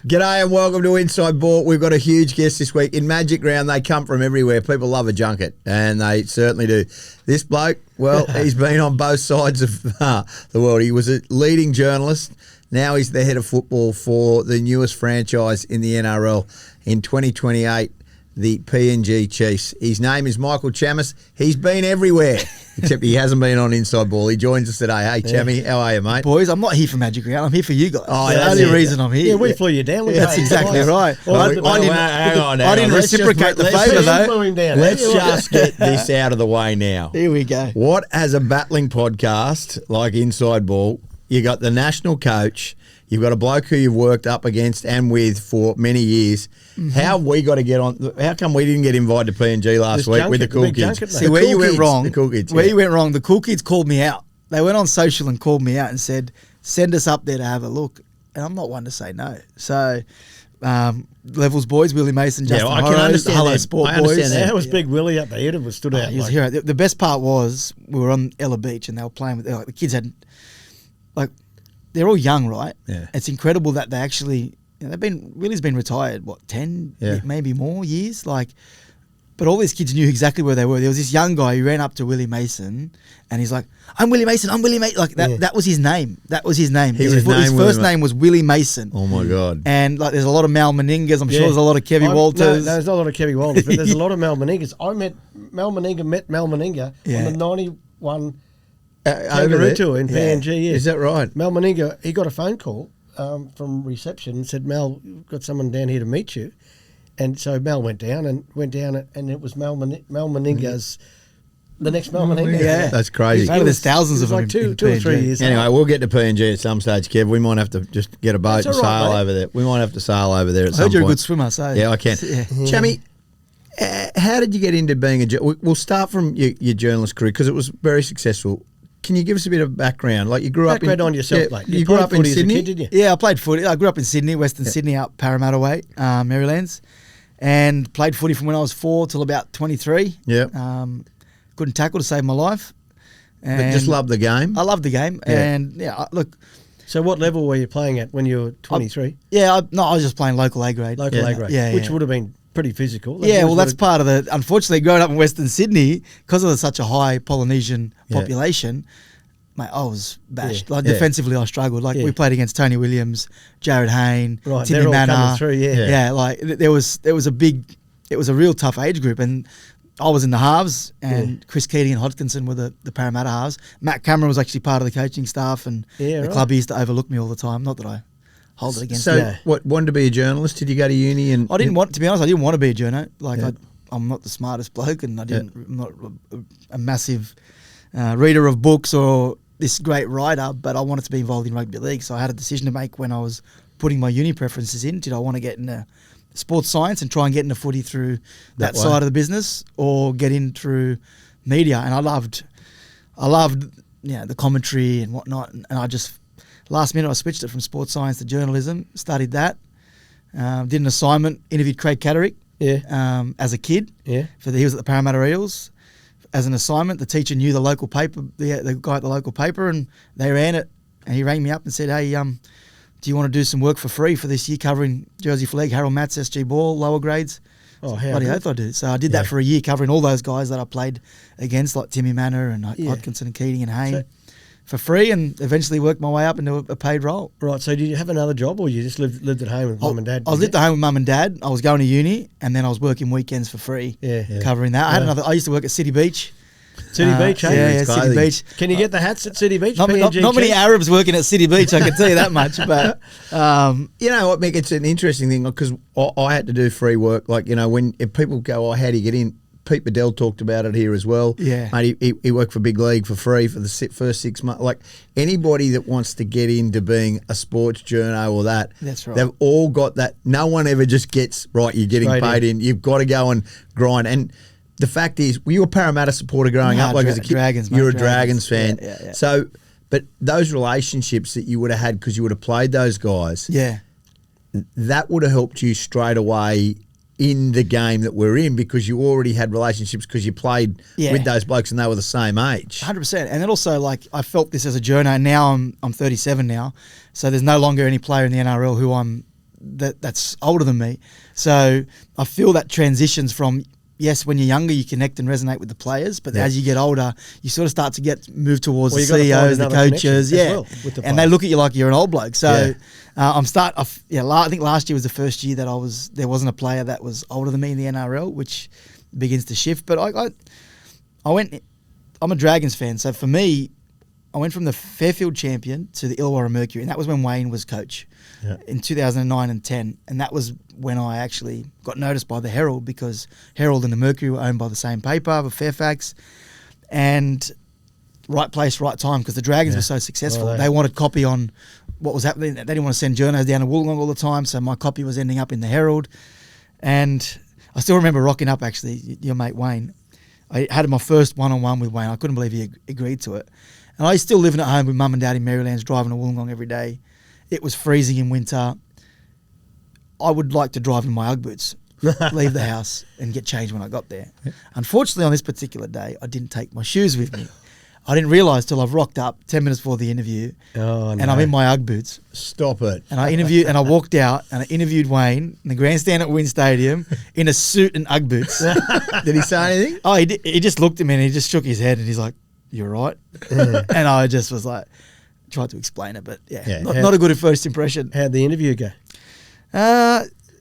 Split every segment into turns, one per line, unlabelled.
G'day and welcome to Inside Ball. We've got a huge guest this week. In Magic Round, they come from everywhere. People love a junket, and they certainly do. This bloke, well, he's been on both sides of the world. He was a leading journalist. Now he's the head of football for the newest franchise in the NRL in 2028, the PNG Chiefs. His name is Michael Chammas. He's been everywhere, except he hasn't been on InsideAll. He joins us today. Hey, Chammy, how are you, mate?
Boys, I'm not here for Magic Round. I'm here for you guys.
Oh,
that's the only reason I'm here.
Yeah, we flew you down.
That's exactly right.
I
didn't reciprocate the favour, though.
Let's just get this out of the way now.
Here we go.
What, as a battling podcast like Inside Ball, you got the national coach, you've got a bloke who you've worked up against and with for many years. Mm-hmm. How have we got to get on? How come we didn't get invited to PNG last week with the cool kids?
See, where you went wrong.
The cool kids.
Where you went wrong, the cool kids called me out. They went on social and called me out and said, send us up there to have a look. And I'm not one to say no. So, Levels boys, Willie Mason, Justin
I can understand
Hello
that.
Sport
I understand
boys.
that.
How was Big Willie up there? He'd have stood out.
He was a hero. The best part was we were on Ella Beach and they were playing with, the kids had, they're all young, right?
Yeah.
It's incredible that they actually, Willie's been retired, 10, maybe more years? But all these kids knew exactly where they were. There was this young guy who ran up to Willie Mason and he's like, I'm Willie Mason, I'm Willie Mason. That was his name. That was his name. His first name was Willie Mason.
Oh, my God.
And there's a lot of Mal Meningas. I'm sure there's a lot of Kevie Walters.
No, there's not a lot of Kevie Walters, but there's a lot of Mal Meningas. Mel Meninga on the 91 Kangaroo Tour in PNG.
Is that right?
Mel Meninga, he got a phone call from reception and said, Mel, we've got someone down here to meet you. And so Mel went down and it was Mel Meninga's, the next Mel Meninga.
Yeah.
That's crazy.
There's thousands of them.
Like two or 3 years.
Anyway, we'll get to PNG at some stage, Kev. We might have to just get a boat and sail over there. We might have to sail over there at some point.
I heard you're a good swimmer, so.
Yeah, I can.
Yeah.
Chammy, how did you get into being a journalist? We'll start from your journalist career because it was very successful. Can you give us a bit of background? You grew up in...
on yourself, mate.
You grew up in Sydney?
Kid, did you?
Yeah, I played footy. I grew up in Sydney, Western Sydney, out Parramatta way, Marylands, and played footy from when I was 4 till about 23.
Yeah.
Couldn't tackle to save my life. And
but just loved the game?
I loved the game.
Yeah.
And, look...
So what level were you playing at when you were 23?
I was just playing local A grade.
Local A grade.
Yeah,
which would have been pretty physical.
That's part of the... Unfortunately, growing up in Western Sydney, because of such a high Polynesian population... Mate, I was bashed. Defensively, I struggled. We played against Tony Williams, Jared Hayne, Timmy Manor.
Coming through,
there was a real tough age group, and I was in the halves, and Chris Keating and Hodgkinson were the Parramatta halves. Matt Cameron was actually part of the coaching staff, and the club used to overlook me all the time. Not that I hold it against them.
So, wanted to be a journalist? Did you go to uni? And
I didn't want to be honest. I didn't want to be a journo. I'm not the smartest bloke, and I'm not a massive reader of books or this great writer, but I wanted to be involved in rugby league. So I had a decision to make when I was putting my uni preferences in. Did I want to get into sports science and try and get into footy through that side of the business, or get in through media? And I loved the commentary and whatnot. And I just, last minute, I switched it from sports science to journalism, studied that, did an assignment, interviewed Craig Catterick as a kid. Yeah. He was at the Parramatta Eels. As an assignment, the teacher knew the local paper, the guy at the local paper, and they ran it. And he rang me up and said, hey, do you want to do some work for free for this year covering Jersey Flegg, Harold Matts, SG Ball, lower grades?
Oh, how
bloody oath I did. So I did that for a year, covering all those guys that I played against, like Timmy Manor and Hodgkinson and Keating and Hayne, for free, and eventually worked my way up into a paid role.
Right, so did you have another job, or you just lived at home with mum and dad?
I lived at home with mum and dad. I was going to uni, and then I was working weekends for free, covering that. I used to work at City Beach.
City Beach,
yeah, City Beach.
Can you get the hats at City Beach?
Not many Arabs working at City Beach, I can tell you that much. But
you know what, Mick, it's an interesting thing because I had to do free work. If people go, how do you get in? Pete Bedell talked about it here as well.
Yeah,
mate, he worked for Big League for free for the first 6 months. Anybody that wants to get into being a sports journo or that,
that's right.
They've all got that. No one ever just gets right. You're getting paid in. You've got to go and grind. And the fact is, were you a Parramatta supporter growing up? As a kid,
Dragons, mate,
you're a Dragons fan.
Yeah.
So, but those relationships that you would have had because you would have played those guys.
Yeah,
that would have helped you straight away in the game that we're in because you already had relationships because you played with those blokes and they were the same age.
100%. And then also, I felt this as a journo. Now I'm 37 now, so there's no longer any player in the NRL who I'm that's older than me. So I feel that transitions from, yes, when you're younger, you connect and resonate with the players, but as you get older, you sort of start to get moved towards the CEOs, the coaches, with the and they look at you like you're an old bloke. So I think last year was the first year that there wasn't a player that was older than me in the NRL, which begins to shift. But I'm a Dragons fan, so for me, I went from the Fairfield champion to the Illawarra Mercury, and that was when Wayne was coach in 2009 and 10, and that was when I actually got noticed by the Herald, because Herald and the Mercury were owned by the same paper, the Fairfax, and right place, right time, because the Dragons were so successful. They wanted copy on what was happening. They didn't want to send journos down to Wollongong all the time, so my copy was ending up in the Herald. And I still remember rocking up, actually, your mate Wayne. I had my first one-on-one with Wayne. I couldn't believe he agreed to it. And I was still living at home with mum and dad in Maryland, driving to Wollongong every day. It was freezing in winter. I would like to drive in my Ugg boots, leave the house and get changed when I got there. Unfortunately, on this particular day, I didn't take my shoes with me. I didn't realise till I've rocked up 10 minutes before the interview, and I'm in my Ugg boots.
Stop it.
And I walked out and I interviewed Wayne in the grandstand at Wynn Stadium in a suit and Ugg boots.
Did he say anything?
Oh, he just looked at me and he just shook his head and he's like, "You're right." And I just was like, tried to explain it, but not a good first impression.
How'd the interview go?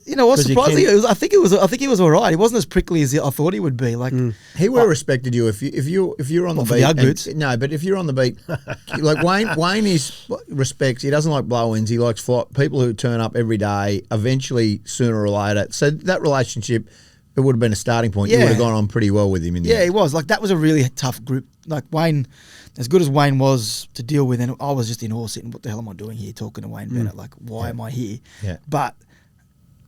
What's surprising? I think he was all right. He wasn't as prickly as I thought he would be. Like
he would have respected you if you're on the beat.
For the Ugg boots?
No, but if you're on the beat, like Wayne respects. He doesn't like blow-ins. He likes people who turn up every day. Eventually, sooner or later. So that relationship, it would have been a starting point. You would have gone on pretty well with him in the end.
He was. Like, that was a really tough group. Like, Wayne, as good as Wayne was to deal with, and I was just in awe sitting, what the hell am I doing here talking to Wayne Bennett? Like, why am I here?
Yeah.
But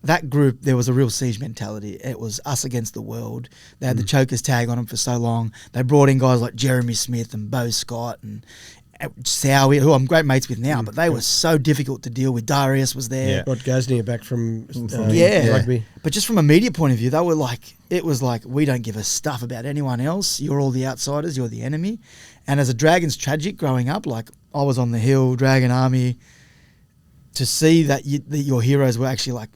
that group, there was a real siege mentality. It was us against the world. They had the Chokers tag on them for so long. They brought in guys like Jeremy Smith and Bo Scott and Sowie, who I'm great mates with now, but they were so difficult to deal with. Darius was there.
Rod Gosney back from rugby.
But just from a media point of view, they were like, it was like, we don't give a stuff about anyone else. You're all the outsiders. You're the enemy. And as a Dragons tragic growing up, like, I was on the hill, Dragon Army, to see that your heroes were actually like,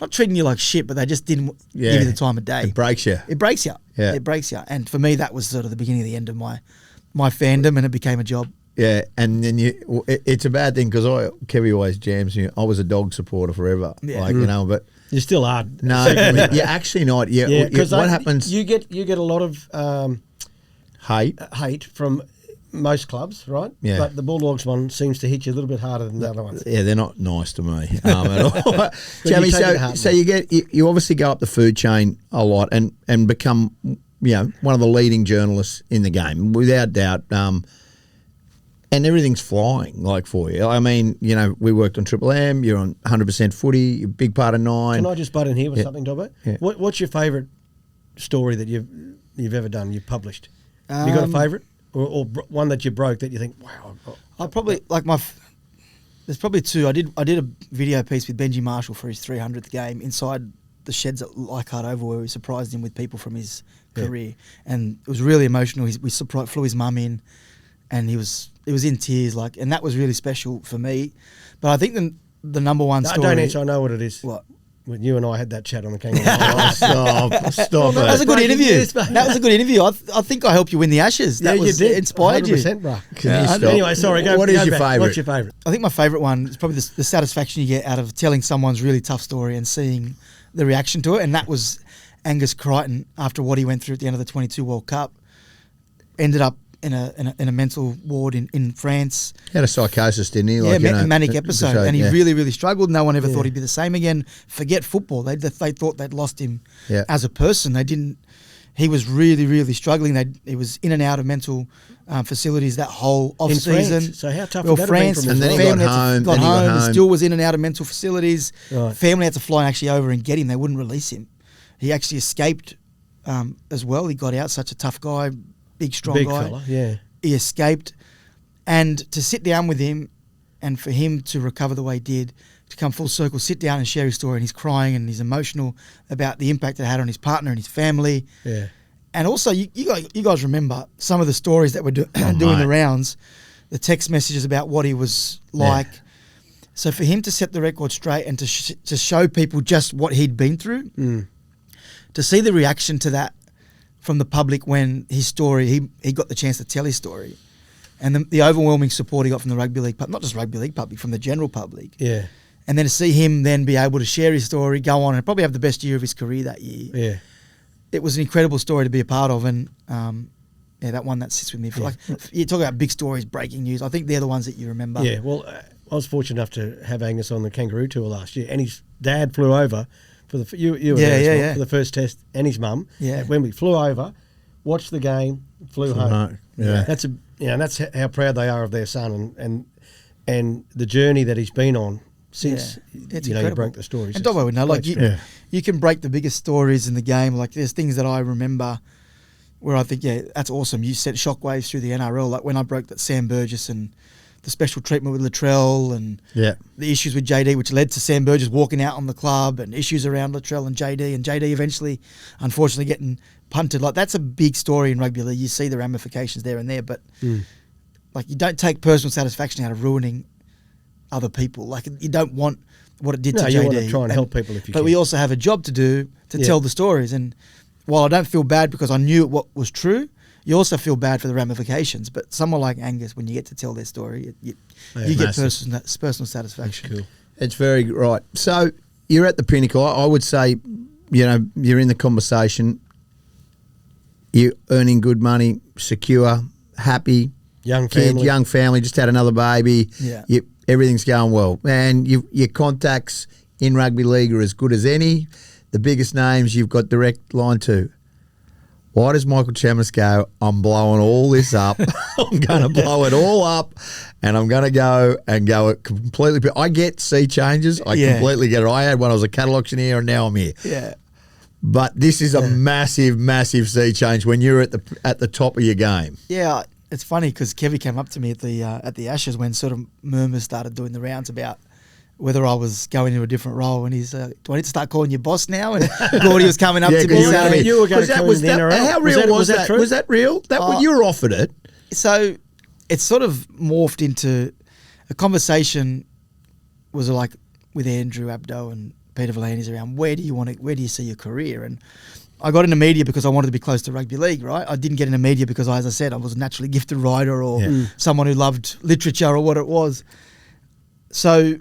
not treating you like shit, but they just didn't give you the time of day.
It breaks you.
It breaks you.
Yeah.
It breaks you. And for me, that was sort of the beginning of the end of my fandom, and it became a job.
Yeah, and then it's a bad thing because Kevie always jams me. I was a dog supporter forever, but
you still are.
No, you're actually not. Because what happens?
You get a lot of hate from most clubs, right?
Yeah.
But the Bulldogs one seems to hit you a little bit harder than the other ones.
Yeah, they're not nice to me at all. Jamie, so you obviously go up the food chain a lot and become one of the leading journalists in the game, without doubt. And everything's flying, like, for you. I mean, we worked on Triple M. You're on 100% footy. You're a big part of 9.
Can I just butt in here with something, Dobbo? Yeah. What's your favourite story that you've ever done? You've published? Have you got a favourite, or one that you broke that you think, wow?
I probably there's probably two. I did a video piece with Benji Marshall for his 300th game inside the sheds at Leichhardt Oval, where we surprised him with people from his career, and it was really emotional. We flew his mum in, and he was in tears, like, and that was really special for me. But I think the number one story.
Don't answer. I know what it is.
What?
When you and I had that chat on the Kangaroo.
Stop it.
That was a good interview. That was a good interview. I think I helped you win the Ashes. That
you did.
Inspired
100%, bro.
Anyway,
sorry.
What is your favourite?
What's your favourite?
I think my favourite one is probably the satisfaction you get out of telling someone's really tough story and seeing the reaction to it. And that was Angus Crichton, after what he went through at the end of the 22 World Cup. Ended up in a mental ward in France.
He had a psychosis, didn't he?
A manic episode, and he really, really struggled. No one ever thought he'd be the same again. Forget football. They thought they'd lost him as a person. They didn't. He was really, really struggling. He was in and out of mental facilities that whole off season.
So how tough was that?
France,
and then he got home.
He still was in and out of mental facilities.
Right.
Family had to fly actually over and get him. They wouldn't release him. He actually escaped as well. He got out. Such a tough guy. Big, strong guy.
Fella, yeah.
He escaped. And to sit down with him and for him to recover the way he did, to come full circle, sit down and share his story, and he's crying and he's emotional about the impact it had on his partner and his family.
Yeah.
And also, you guys remember some of the stories that were doing the rounds, the text messages about what he was like.
Yeah.
So for him to set the record straight and to show people just what he'd been through, to see the reaction to that from the public when his story, he got the chance to tell his story, and the overwhelming support he got from the rugby league, not just rugby league public, from the general public.
Yeah.
And then to see him then be able to share his story, go on and probably have the best year of his career that year.
Yeah.
It was an incredible story to be a part of, and that one that sits with me. Like, you talk about big stories, breaking news. I think they're the ones that you remember.
Yeah, well, I was fortunate enough to have Angus on the Kangaroo Tour last year, and his dad flew over for the you were there for the first test, and his mum at Wembley flew over, watched the game, flew home.
Yeah,
that's how proud they are of their son, and the journey that he's been on since you broke the stories.
And Dobbo would know, like you can break the biggest stories in the game. Like there's things that I remember where I think, that's awesome. You set shockwaves through the NRL, like when I broke that Sam Burgess and the special treatment with Latrell and the issues with JD, which led to Sam Burgess walking out on the club, and issues around Latrell and JD eventually, unfortunately, getting punted. Like that's a big story in rugby league. You see the ramifications there and there, but like you don't take personal satisfaction out of ruining other people. Like you don't want what it did to JD.
You want to try and help people if you can.
But we also have a job to do to tell the stories. And while I don't feel bad because I knew what was true, you also feel bad for the ramifications. But someone like Angus, when you get to tell their story, you get personal satisfaction.
Cool.
It's very right. So you're at the pinnacle. I would say, you're in the conversation. You're earning good money, secure, happy.
Young
family, just had another baby.
Yeah.
Everything's going well. And your contacts in rugby league are as good as any. The biggest names you've got direct line to. Why does Michael Chammas go, I'm blowing all this up. I'm going to blow it all up, and I'm going to go it completely. I get sea changes. I completely get it. I had when I was a cattle auctioneer, and now I'm here.
Yeah.
But this is a massive, massive sea change when you're at the top of your game.
Yeah. It's funny because Kevie came up to me at the Ashes when sort of murmurs started doing the rounds about whether I was going into a different role, and he's do I need to start calling you boss now? And Gordy was coming up to me saying,
you were going to come in the NRL.
How real was that? Was that real? You were offered it.
So it's sort of morphed into a conversation. Was like with Andrew Abdo and Peter V'landys around where do you see your career? And I got into media because I wanted to be close to rugby league, right? I didn't get into media because, as I said, I was a naturally gifted writer or someone who loved literature or what it was. So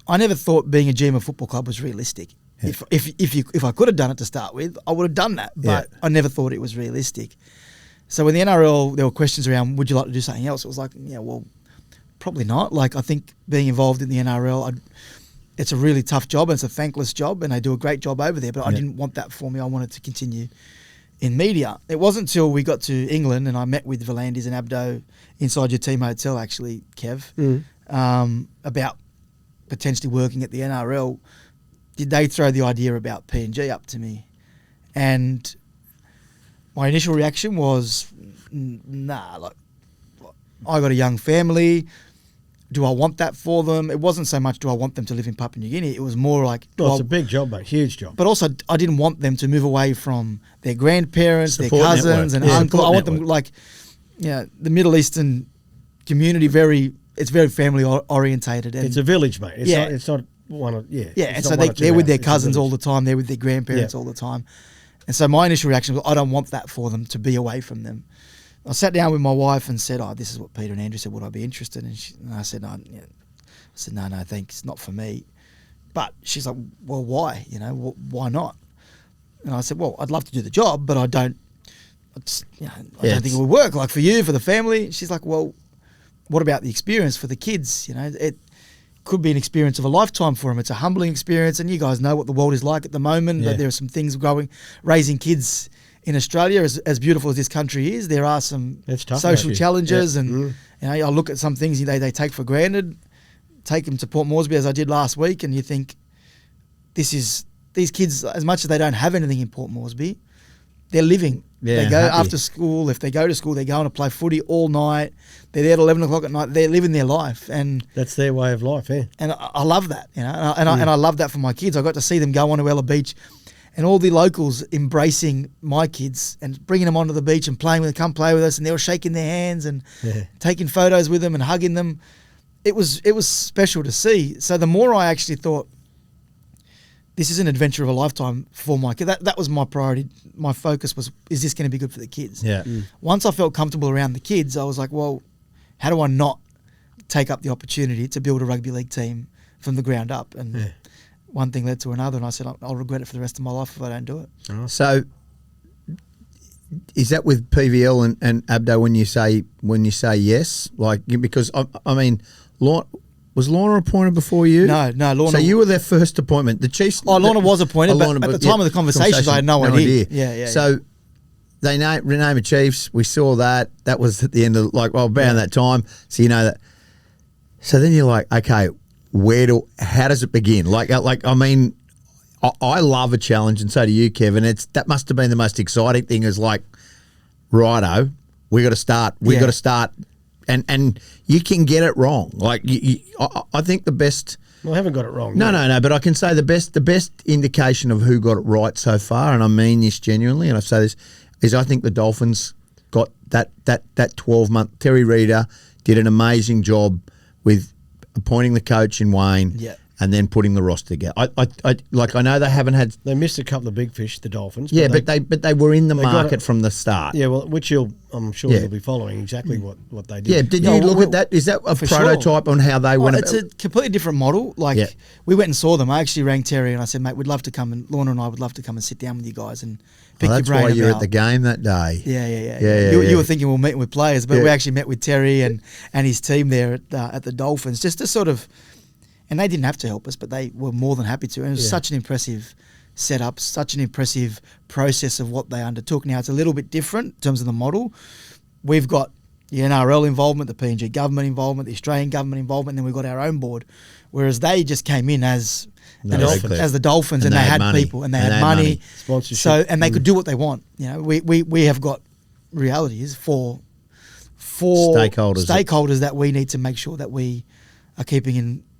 I never thought being a GM of a football club was realistic. Yeah. If I could have done it to start with, I would have done that. But I never thought it was realistic. So when the NRL, there were questions around, would you like to do something else? It was like, probably not. Like I think being involved in the NRL, it's a really tough job and it's a thankless job and they do a great job over there, but I didn't want that for me. I wanted to continue in media. It wasn't until we got to England and I met with V'landys and Abdo inside your team hotel, actually, Kev, about potentially working at the NRL. Did they throw the idea about PNG up to me? And my initial reaction was, nah, like I got a young family. Do I want that for them? It wasn't so much do I want them to live in Papua New Guinea. It was more like...
it's a big job, mate. Huge job.
But also, I didn't want them to move away from their grandparents, their cousins and uncle. I want them the Middle Eastern community, it's very family orientated. And
it's a village, mate. It's not one of... Yeah.
Yeah, and so they're with their cousins all the time. They're with their grandparents all the time. And so my initial reaction was, I don't want that for them, to be away from them. I sat down with my wife and said, this is what Peter and Andrew said, would I be interested? And I said, no, thanks, not for me. But she's like, well, why? Why not? And I said, well, I'd love to do the job, but I don't think it would work. Like for you, for the family. She's like, well, what about the experience for the kids? It could be an experience of a lifetime for them. It's a humbling experience, and you guys know what the world is like at the moment. That there are some things raising kids in Australia, as beautiful as this country is, there are some social challenges, and I look at some things they take for granted. Take them to Port Moresby as I did last week, and you think these kids, as much as they don't have anything in Port Moresby, they're living. They go after school. If they go to school, they're going to play footy all night. They're there at 11 o'clock at night. They're living their life, and
that's their way of life. Yeah,
and I love that. I love that for my kids. I got to see them go on to Ella Beach. And all the locals embracing my kids and bringing them onto the beach and playing with them, come play with us. And they were shaking their hands and taking photos with them and hugging them. it was special to see. So the more I actually thought, this is an adventure of a lifetime for my kid. That was my priority. My focus was, is this going to be good for the kids?
Yeah.
Once I felt comfortable around the kids, I was like, well, how do I not take up the opportunity to build a rugby league team from the ground up? And one thing led to another, and I said, I'll regret it for the rest of my life if I don't do it.
So is that with PVL and Abdo when you say yes? Like, because I mean, was Lorna appointed before you?
No, Lorna.
So you were their first appointment. The Chiefs.
Lorna was appointed, but at the time of the conversations, I had no idea. Yeah.
So they rename the Chiefs. We saw that. That was at the end of around that time. So you know that. So then you're like, okay, how does it begin? I mean, I love a challenge, and so do you, Kevin. That must have been the most exciting thing. Is like, righto, we got to start. We got to start. And you can get it wrong. Like I think the best.
Well, I haven't got it wrong.
No. But I can say the best indication of who got it right so far, and I mean this genuinely, and I say this, is I think the Dolphins got that 12-month. Terry Reader did an amazing job with appointing the coach in Wayne.
Yeah.
And then putting the roster together. I know they haven't had.
They missed a couple of big fish, the Dolphins.
But they were in the market from the start.
Yeah, well, which I'm sure you'll be following exactly what they did.
Yeah, did you look at that? Is that a prototype on how they went?
It's a completely different model. We went and saw them. I actually rang Terry and I said, mate, we'd love to come, and Lorna and I would love to come and sit down with you guys and pick your brain.
That's why you were at the game that day.
Yeah. You were thinking we'll meet with players, but we actually met with Terry and his team there at the Dolphins, just to sort of. And they didn't have to help us, but they were more than happy to. And it was such an impressive setup, such an impressive process of what they undertook. Now, it's a little bit different in terms of the model. We've got the NRL involvement, the PNG government involvement, the Australian government involvement, and then we've got our own board. Whereas they just came in as the Dolphins, and they had money. People, and they had money.
Sponsorship.
So, and they could do what they want. You know, we have got realities for stakeholders that we need to make sure that we are keeping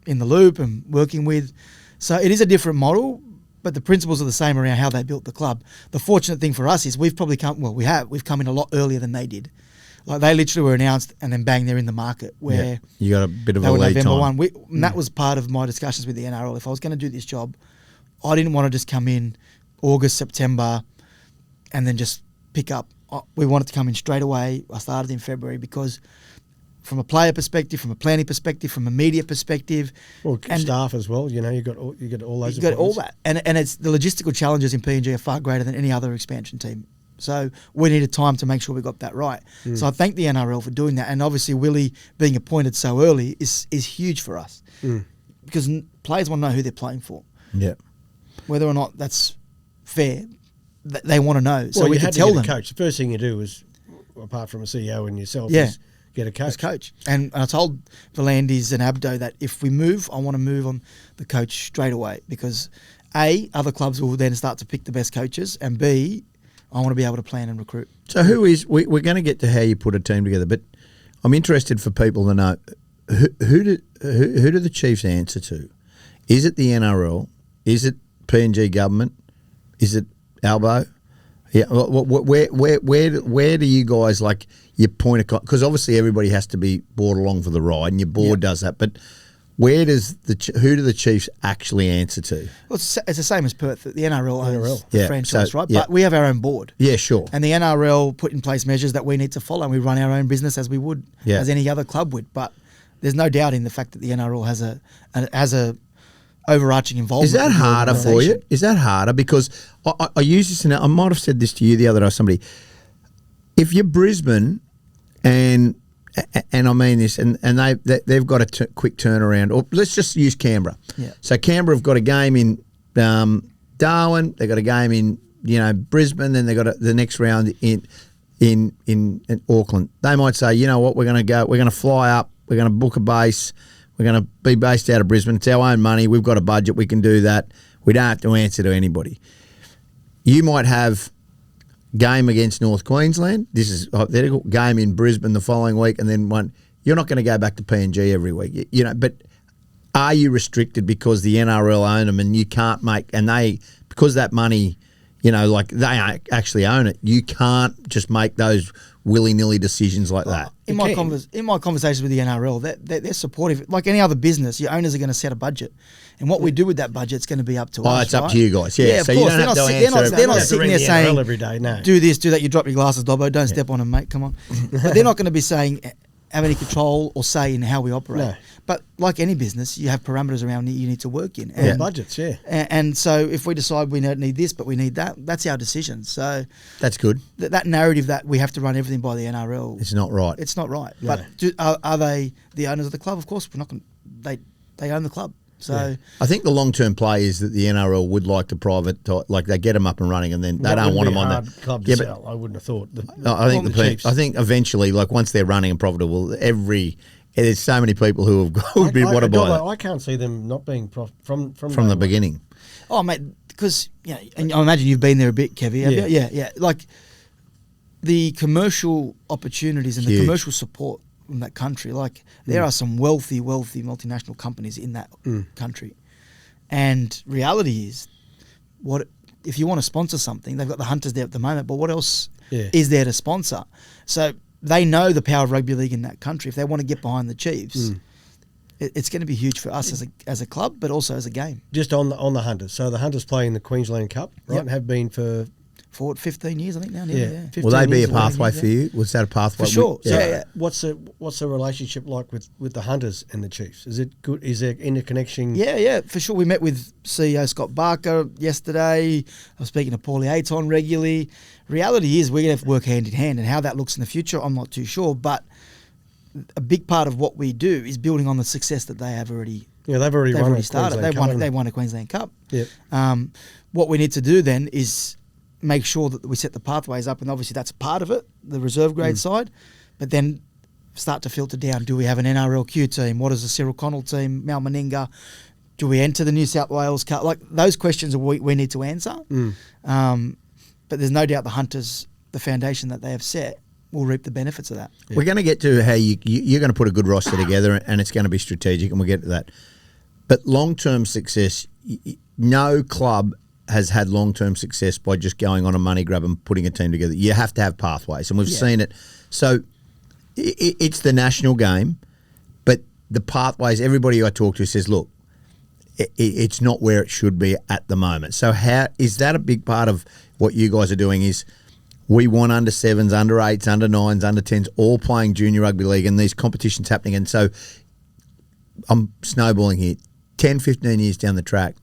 in the loop and working with. So it is a different model, but the principles are the same around how they built the club. The fortunate thing for us is we've come in a lot earlier than they did. Like, they literally were announced and then bang, they're in the market, where
you got a bit of a lead
November
time.
1. And that was part of my discussions with the NRL. If I was going to do this job, I didn't want to just come in August, September and then just pick up. We wanted to come in straight away. I started in February because from a player perspective, from a planning perspective, from a media perspective,
and staff as well. You know, you got all those.
You got all that, and it's the logistical challenges in PNG are far greater than any other expansion team. So we needed time to make sure we got that right. So I thank the NRL for doing that, and obviously Willie being appointed so early is huge for us because players want to know who they're playing for.
Yeah,
whether or not that's fair, they want to know. So we
had
can tell them.
Coach. The first thing you do is, apart from a CEO and yourself, is get a coach.
And I told Volandis and Abdo that if we move, I want to move on the coach straight away because A, other clubs will then start to pick the best coaches, and B, I want to be able to plan and recruit.
So we're going to get to how you put a team together, but I'm interested for people to know who do the Chiefs answer to? Is it the NRL? Is it PNG government? Is it Albo? Yeah, where do you guys your point of, because obviously everybody has to be brought along for the ride, and your board does that. But who do the Chiefs actually answer to?
Well, it's the same as Perth. The NRL owns
Yeah,
the franchise,
so,
right?
yeah.
But we have our own board.
Yeah, sure.
And the NRL put in place measures that we need to follow, and we run our own business as we would, as any other club would. But there's no doubt in the fact that the NRL has a overarching involvement.
Is that harder for you? Is that harder? Because I use this, and I might have said this to you the other day, somebody. If you're Brisbane, and I mean this, and they've got a quick turnaround, or let's just use Canberra.
Yeah.
So Canberra have got a game in Darwin, they've got a game in Brisbane, then they've got the next round in Auckland. They might say, you know what, we're going to fly up, we're going to book a base, we're going to be based out of Brisbane. It's our own money. We've got a budget. We can do that. We don't have to answer to anybody. You might have game against North Queensland. This is hypothetical. Game in Brisbane the following week, and then one. You're not going to go back to PNG every week, But are you restricted because the NRL own them, and you can't make, and they, because that money like they actually own it. You can't just make those willy-nilly decisions like that.
In my conversations with the NRL, they're supportive. Like any other business, your owners are going to set a budget, and what we do with that budget is going to be up to us.
Oh, it's up to you guys. Yeah,
of
so
course.
you don't have to answer.
They're not sitting there saying,
every day, no.
do this, do that. You drop your glasses, Dobbo. Don't step on them, mate. Come on. But they're not going to be saying, have any control or say in how we operate.
No.
But like any business, you have parameters around you need to work in. And,
budgets, yeah.
And so if we decide we don't need this, but we need that, that's our decision. So
that's good.
That narrative that we have to run everything by the NRL,
it's not right.
It's not right.
No.
But are they the owners of the club? Of course, we're not going. They own the club. So
I think the long-term play is that the NRL would like to like they get them up and running, and then they don't want them on the
club to sell. I wouldn't have thought.
I think eventually, like once they're running and profitable, there's so many people who would want to buy that.
I can't see them not being from
the beginning.
Oh, mate, because and I imagine you've been there a bit, Kevie. Yeah. Like the commercial opportunities and the commercial support in that country. Like there are some wealthy multinational companies in that country, and reality is, what if you want to sponsor something? They've got the Hunters there at the moment, but what else is there to sponsor? So they know the power of rugby league in that country. If they want to get behind the Chiefs, it's going to be huge for us as a club, but also as a game.
Just on the Hunters. So the Hunters play in the Queensland Cup, right?
Yep.
And have been for
15 years, I think now.
Yeah.
Will they be a pathway for you? Was that a pathway?
For sure.
What's the relationship like with the Hunters and the Chiefs? Is it good? Is there interconnection?
Yeah, for sure. We met with CEO Scott Barker yesterday. I was speaking to Paulie Ayton regularly. Reality is we're going to have to work hand in hand, and how that looks in the future, I'm not too sure. But a big part of what we do is building on the success that they have already.
Yeah, they've already
started. They won a Queensland Cup.
Yep.
What we need to do then is make sure that we set the pathways up, and obviously that's part of it, the reserve grade side, but then start to filter down. Do we have an NRLQ team? What is the Cyril Connell team? Mal Meninga? Do we enter the New South Wales Cup? Like those questions we need to answer. But there's no doubt the Hunters, the foundation that they have set, will reap the benefits of that.
Yeah. We're going to get to how you're going to put a good roster together, and it's going to be strategic, and we'll get to that. But long-term success, no club has had long-term success by just going on a money grab and putting a team together. You have to have pathways, and we've seen it. So it's the national game, but the pathways, everybody I talk to says, look, it's not where it should be at the moment. So how is that a big part of what you guys are doing? Is we want under 7s, under 8s, under 9s, under 10s, all playing junior rugby league, and these competitions happening. And so I'm snowballing here. 10, 15 years down the track,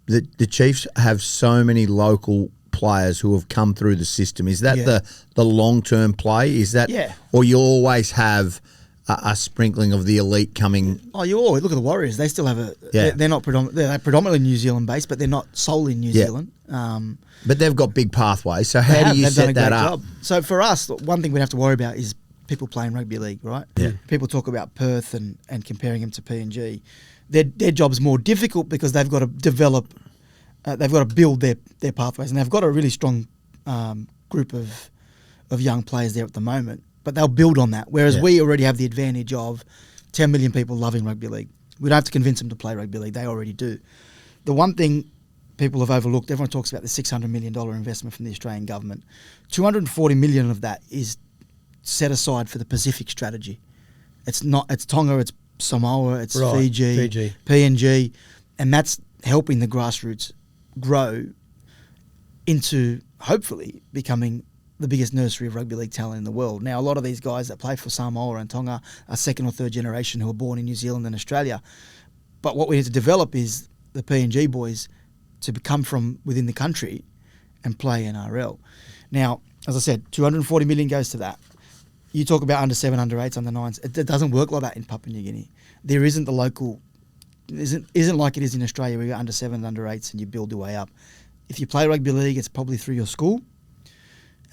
the Chiefs have so many local players who have come through the system. Is that the long-term play? Is that, or you always have a sprinkling of the elite coming?
Oh, you always look at the Warriors. They still have they're not they're predominantly New Zealand based, but they're not solely New Zealand.
But they've got big pathways. So how do you set that up?
Job. So for us, one thing we have to worry about is people playing rugby league, right?
Yeah.
People talk about Perth and comparing them to PNG. Their job's more difficult because they've got to develop, they've got to build their pathways, and they've got a really strong group of young players there at the moment. But they'll build on that, whereas we already have the advantage of 10 million people loving rugby league. We don't have to convince them to play rugby league; they already do. The one thing people have overlooked, everyone talks about the $600 million investment from the Australian government. 240 million of that is set aside for the Pacific strategy. It's Tonga, it's Samoa, it's Fiji, PNG, and that's helping the grassroots grow into hopefully becoming the biggest nursery of rugby league talent in the world. Now, a lot of these guys that play for Samoa and Tonga are second or third generation who are born in New Zealand and Australia. But what we need to develop is the PNG boys to come from within the country and play NRL. Now, as I said, 240 million goes to that. You talk about under 7, under 8s, under 9s. It doesn't work like that in Papua New Guinea. There isn't the local, isn't like it is in Australia where you go under 7s, under 8s, and you build your way up. If you play rugby league, it's probably through your school.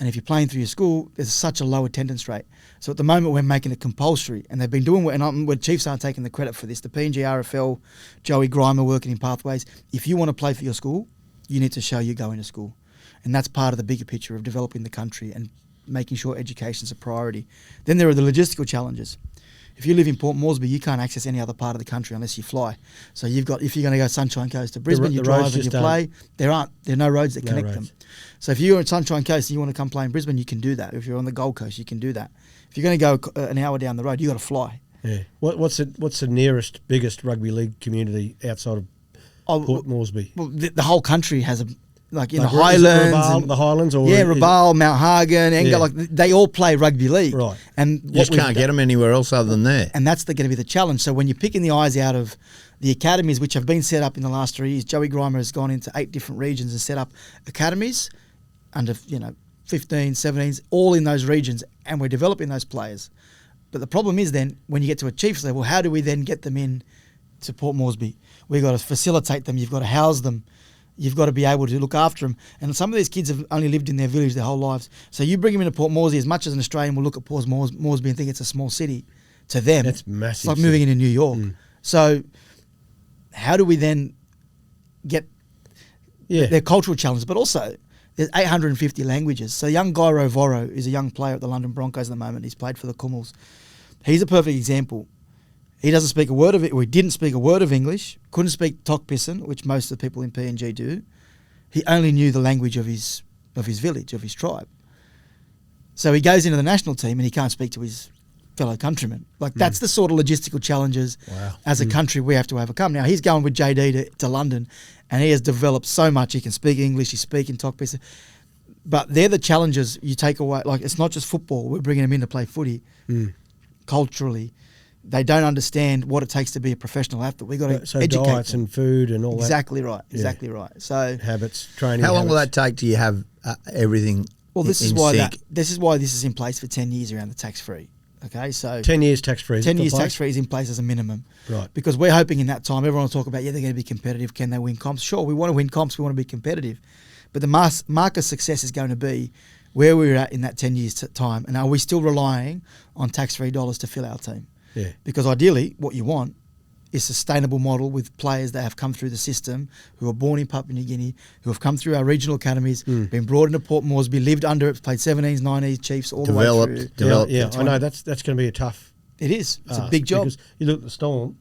And if you're playing through your school, there's such a low attendance rate. So at the moment, we're making it compulsory. And they've been doing where Chiefs aren't taking the credit for this. The PNG RFL, Joey Grimer working in Pathways. If you want to play for your school, you need to show you're going to school. And that's part of the bigger picture of developing the country and making sure education's a priority. Then there are the logistical challenges. If you live in Port Moresby, you can't access any other part of the country unless you fly. So if you're going to go Sunshine Coast to Brisbane, you drive and you play. There are no roads that connect them. So if you're on Sunshine Coast and you want to come play in Brisbane, you can do that. If you're on the Gold Coast, you can do that. If you're going to go an hour down the road, you got to fly.
Yeah. What's the nearest, biggest rugby league community outside of Port Moresby?
Well, the whole country has in the Highlands,
the Highlands, or
Rabaul, Mount Hagen, Enga, they all play rugby league,
right?
And
you just can't get them anywhere else other than there.
And that's going to be the challenge. So when you're picking the eyes out of the academies, which have been set up in the last 3 years, Joey Grimer has gone into 8 different regions and set up academies under 15, 17s, all in those regions, and we're developing those players. But the problem is then when you get to a Chiefs level, how do we then get them in to Port Moresby? We've got to facilitate them. You've got to house them. You've got to be able to look after them. And some of these kids have only lived in their village their whole lives. So you bring them into Port Moresby, as much as an Australian will look at Port Moresby and think it's a small city, to them,
that's massive.
It's like moving into New York. So how do we then get their cultural challenges? But also, there's 850 languages. So young Gairo Voro is a young player at the London Broncos at the moment. He's played for the Kumuls. He's a perfect example. He doesn't speak a word of it, or he didn't speak a word of English, couldn't speak Tokpisin, which most of the people in PNG do. He only knew the language of his village, of his tribe. So he goes into the national team and he can't speak to his fellow countrymen. That's the sort of logistical challenges as a country we have to overcome. Now, he's going with JD to London, and he has developed so much. He can speak English, he's speaking Tokpisin. But they're the challenges you take away. It's not just football. We're bringing them in to play footy. Culturally, they don't understand what it takes to be a professional athlete. We've got to educate
diets
them.
And food and all that.
Exactly right. So
habits, training.
How long will that take? Do you have everything?
Well, this is
in
why
sync?
this is why this is in place for 10 years around the tax free. Okay, so
10 years tax free.
10 years tax free is in place as a minimum.
Right.
Because we're hoping in that time everyone will talk about they're going to be competitive. Can they win comps? Sure, we want to win comps. We want to be competitive, but the mark of success is going to be where we're at in that 10 years time, and are we still relying on tax-free dollars to fill our team?
Yeah.
Because ideally, what you want is a sustainable model with players that have come through the system, who are born in Papua New Guinea, who have come through our regional academies, been brought into Port Moresby, lived under it, played 17s, 90s, Chiefs, all the way through.
Developed.
Yeah, I know that's going to be a tough.
It is. It's a big job.
Because you look at the Storm,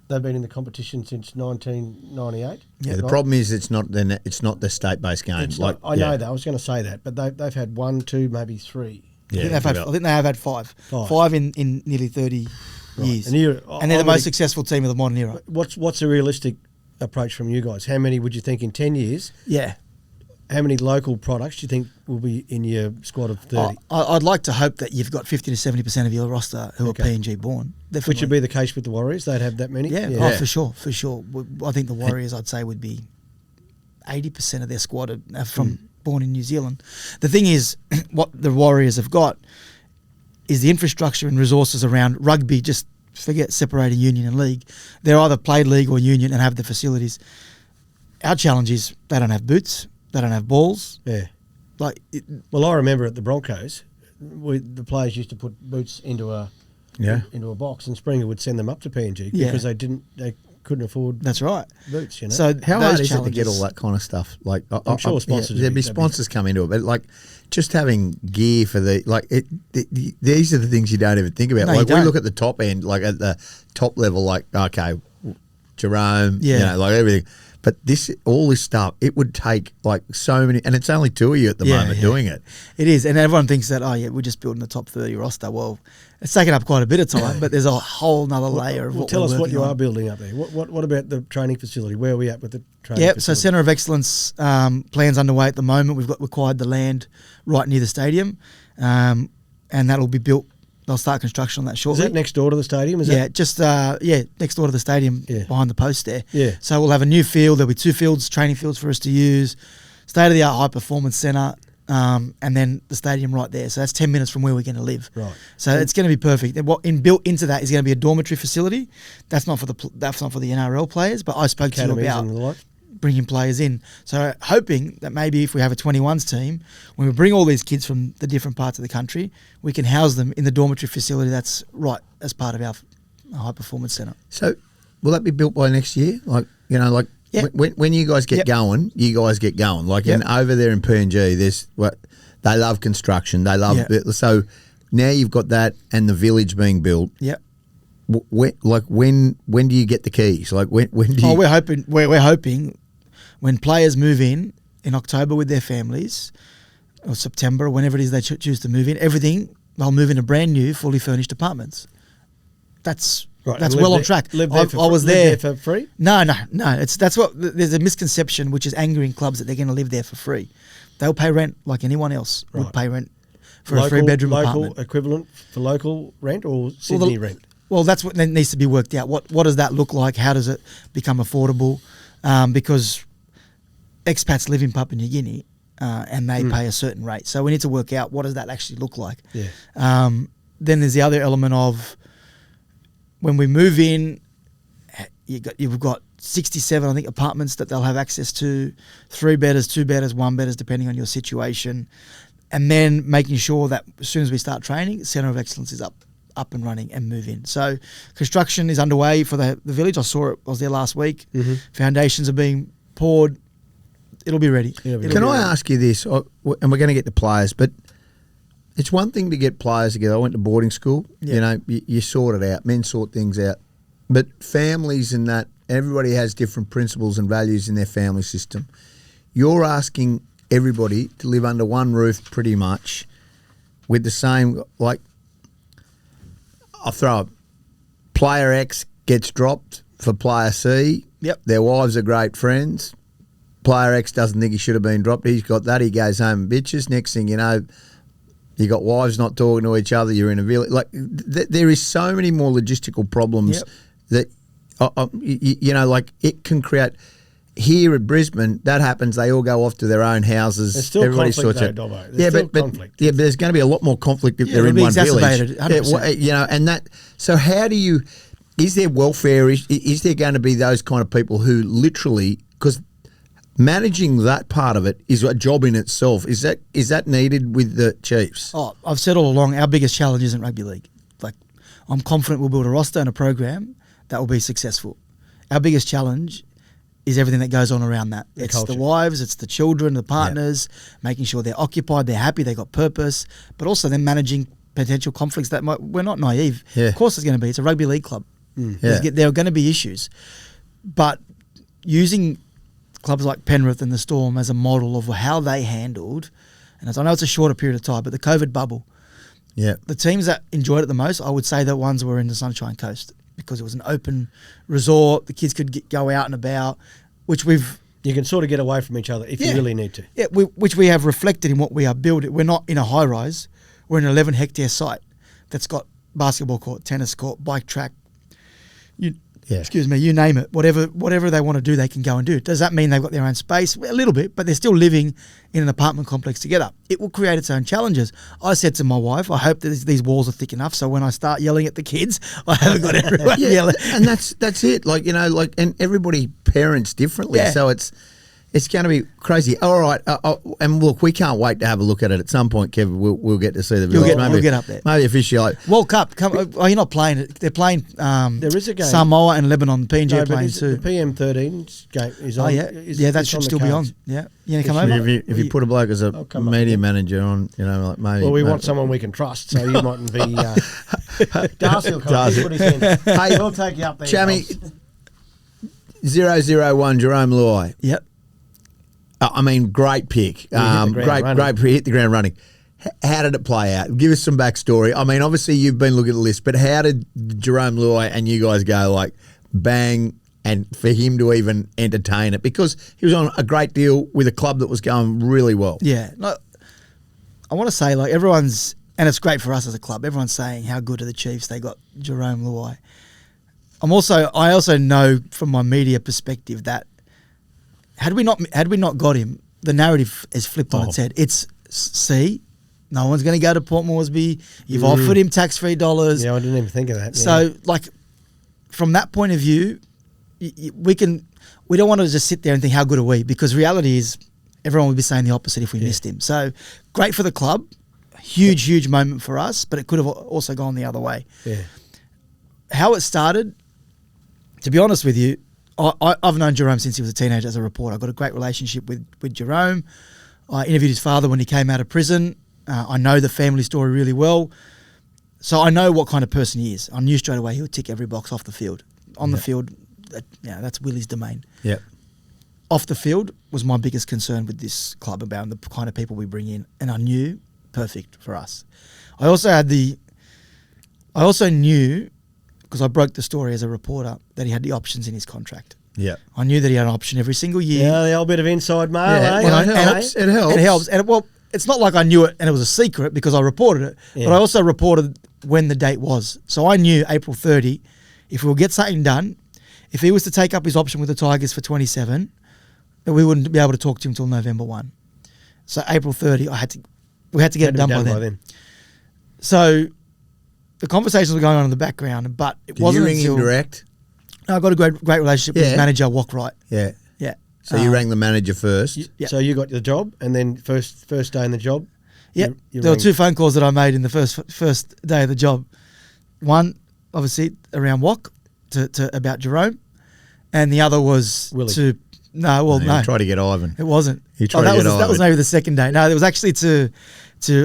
they've been in the competition since 1998.
Yeah, the problem is it's not the state-based games.
I know that. I was going to say that, but they've had 1, 2, maybe 3.
Yeah, I think they have had 5. 5 in nearly 30 years. And they're the most successful team of the modern era.
What's a realistic approach from you guys? How many would you think in 10 years?
Yeah.
How many local products do you think will be in your squad of 30?
I'd like to hope that you've got 50 to 70% of your roster who are PNG born. Definitely.
Which would be the case with the Warriors? They'd have that many?
Yeah. Oh, for sure. I think the Warriors, I'd say, would be 80% of their squad are from born in New Zealand. The thing is, what the Warriors have got is the infrastructure and resources around rugby. Just forget separating union and league. They're either played league or union and have the facilities. Our challenge is they don't have boots. They don't have balls.
Yeah. Well, I remember at the Broncos, the players used to put boots into a box, and Springer would send them up to PNG because they couldn't afford.
That's right.
Boots, you know.
So how hard is it to get all that kind of stuff?
I'm sure sponsors.
There'd be sponsors come into it, but just having gear for these are the things you don't even think about.
No,
we look at the top end, at the top level, okay, Jarome, everything. But all this stuff, it would take so many, and it's only 2 of you at the moment doing it.
It is, and everyone thinks that we're just building the top 30 roster. Well, it's taken up quite a bit of time, but there's a whole nother layer of what
tell
we're
us what you
on.
are building up there. What about the training facility? Where are we at with the training facility?
So Centre of Excellence plans underway at the moment. We've acquired the land right near the stadium, and that'll be built. They'll start construction on that shortly.
Is that next door to the stadium?
Just next door to the stadium, behind the post there.
Yeah.
So we'll have a new field. There'll be 2 fields, training fields for us to use, state-of-the-art high-performance centre, and then the stadium right there. So that's 10 minutes from where we're going to live.
Right.
So it's going to be perfect. And built into that is going to be a dormitory facility. That's not for the NRL players, but I spoke to you about bringing players in. So hoping that maybe if we have a 21s team, when we bring all these kids from the different parts of the country, we can house them in the dormitory facility that's right as part of our high performance centre.
So will that be built by next year? When you guys get going, and over there in PNG, they love construction. They love it. So now you've got that and the village being built.
Yep.
when do you get the keys? Like when do you?
Oh, we're hoping when players move in October with their families, or September, or whenever it is they choose to move in, they'll move into brand new, fully furnished apartments. That's well on track. I was there
for free.
No. There's a misconception which is angering clubs that they're going to live there for free. They'll pay rent like anyone else would pay rent for a 3-bedroom apartment.
Local equivalent for local rent or Sydney rent?
Well, that's what needs to be worked out. What does that look like? How does it become affordable? Because expats live in Papua New Guinea and they pay a certain rate. So we need to work out what does that actually look like.
Yeah.
Then there's the other element of when we move in, you've got 67, I think, apartments that they'll have access to, 3-bedders, 2-bedders, 1-bedders, depending on your situation. And then making sure that as soon as we start training, Centre of Excellence is up and running and move in. So construction is underway for the village. I saw it. I was there last week. Mm-hmm. Foundations are being poured. It'll be ready.
Can I ask you this? And we're going to get the players, but it's one thing to get players together. I went to boarding school. Yeah. You know, you sort it out. Men sort things out. But families and that, everybody has different principles and values in their family system. You're asking everybody to live under one roof pretty much with the same, like, I'll throw up, player X gets dropped for player C.
Yep.
Their wives are great friends. Player X doesn't think he should have been dropped. He's got that. He goes home and bitches. Next thing you know, you got wives not talking to each other. You're in a village. Like there is so many more logistical problems that like it can create. Here at Brisbane, that happens. They all go off to their own houses.
There's still
Everybody
conflict,
sorts
though,
out.
Dobbo. Conflict.
But there's going to be a lot more conflict if they're in one village.
100%.
And that. So how do you? Is there welfare? Is there going to be those kind of people who literally because managing that part of it is a job in itself. Is that needed with the Chiefs?
Oh, I've said all along, our biggest challenge isn't rugby league. Like, I'm confident we'll build a roster and a program that will be successful. Our biggest challenge is everything that goes on around that. It's
culture.
The wives, it's the children, the partners, making sure they're occupied, they're happy, they got purpose, but also then managing potential conflicts that we're not naive.
Yeah.
Of course there's going to be. It's a rugby league club. There are going to be issues. But using clubs like Penrith and the Storm as a model of how they handled, and I know it's a shorter period of time, but the COVID bubble, the teams that enjoyed it the most, I would say the ones were in the Sunshine Coast because it was an open resort, the kids could go out and about, which
you can sort of get away from each other if you really need to.
Yeah, which we have reflected in what we are building. We're not in a high-rise. We're in an 11-hectare site that's got basketball court, tennis court, bike track, excuse me, you name it. Whatever they want to do, they can go and do. Does that mean they've got their own space? A little bit, but they're still living in an apartment complex together. It will create its own challenges. I said to my wife, I hope that these walls are thick enough so when I start yelling at the kids, I haven't got everyone yelling.
And that's it. Like, and everybody parents differently. Yeah. So it's going to be crazy. All right, and look, we can't wait to have a look at it at some point, Kevin. We'll get to see the village.
We'll get up there.
Maybe officially.
World Cup. You're not playing it. They're playing.
There is a game.
Samoa and Lebanon. PNG are playing too.
The PM13 game is on.
Oh yeah, that should still be on. Yeah, come over.
If you put a bloke as a media manager on, like maybe.
Well, we want someone we can trust, so you mightn't be. Darcy will come. Darcy. Hey, we'll take you up there.
Chammy, 001 Jarome Luai.
Yep.
I mean, great pick. Great hit the ground running. How did it play out? Give us some backstory. I mean, obviously you've been looking at the list, but how did Jarome Luai and you guys go like bang and for him to even entertain it? Because he was on a great deal with a club that was going really well.
Yeah. I want to say everyone's, and it's great for us as a club, everyone's saying how good are the Chiefs, they got Jarome Luai. I also know from my media perspective that had we not got him, the narrative is flipped on its head. It's no one's going to go to Port Moresby. You've offered him tax-free dollars.
Yeah, I didn't even think of that.
So, from that point of view, we don't want to just sit there and think how good are we, because reality is everyone would be saying the opposite if we missed him. So, great for the club, huge moment for us, but it could have also gone the other way.
Yeah.
How it started, to be honest with you, I've known Jarome since he was a teenager as a reporter. I've got a great relationship with Jarome. I interviewed his father when he came out of prison. I know the family story really well. So I know what kind of person he is. I knew straight away he would tick every box off the field. On the field, that's Willie's domain.
Yeah.
Off the field was my biggest concern with this club about the kind of people we bring in, and I knew perfect for us. I also knew, because I broke the story as a reporter, that he had the options in his contract.
Yeah.
I knew that he had an option every single year.
Yeah, the old bit of inside mail.
Yeah,
Eh?
well,
It helps.
it helps.
It helps. And it's not like I knew it and it was a secret because I reported it,
Yeah.
but I also reported when the date was. So I knew April 30, if we'll get something done, if he was to take up his option with the Tigers for 27, that we wouldn't be able to talk to him until November 1. So April 30, we had to get it done by then. So the conversations were going on in the background, but it
Did
wasn't
you ring
until...
him direct?
No, I got a great relationship with his manager, Walkwright.
Yeah.
Yeah.
So you rang the manager first?
Yeah.
So you got the job, and then first day in the job.
Yeah,
you
there were
rang-
2 phone calls that I made in the first day of the job. One, obviously, around Walk to about Jarome, and the other was
Willie.
to no.
Try to get Ivan.
It wasn't.
You tried
that
to get
was
Ivan.
maybe the second day. No, it was actually to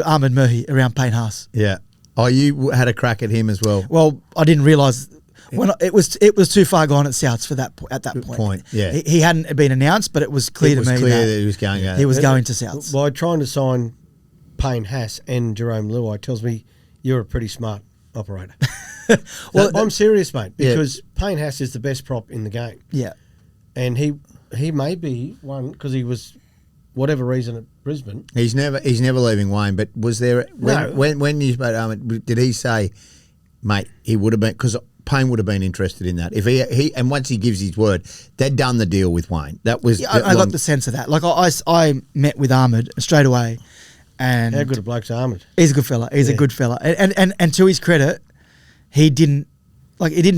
Ahmed Murhi around Payne Haas.
Yeah. Oh, you had a crack at him as well.
Well, I didn't realise when it was too far gone at Souths for that at that point.
Yeah.
He hadn't been announced, but it was clear
It was
to me
clear
that
that he was going out.
he was going to Souths.
By trying to sign Payne Haas and Jarome Luai tells me you're a pretty smart operator.
Well,
I'm serious, mate,
Yeah.
because Payne Haas is the best prop in the game.
Yeah.
And he may be one because he was, whatever reason, at Brisbane.
He's never leaving Wayne. But was there
No.
when you spoke to Ahmed, did he say, mate, he would have been, because Payne would have been interested in that if he and once he gives his word, they'd done the deal with Wayne. That was
Yeah, I got the sense of that. Like I met with Ahmed straight away, and
How good a bloke's Ahmed?
he's a good fella. He's a good fella, and to his credit, he didn't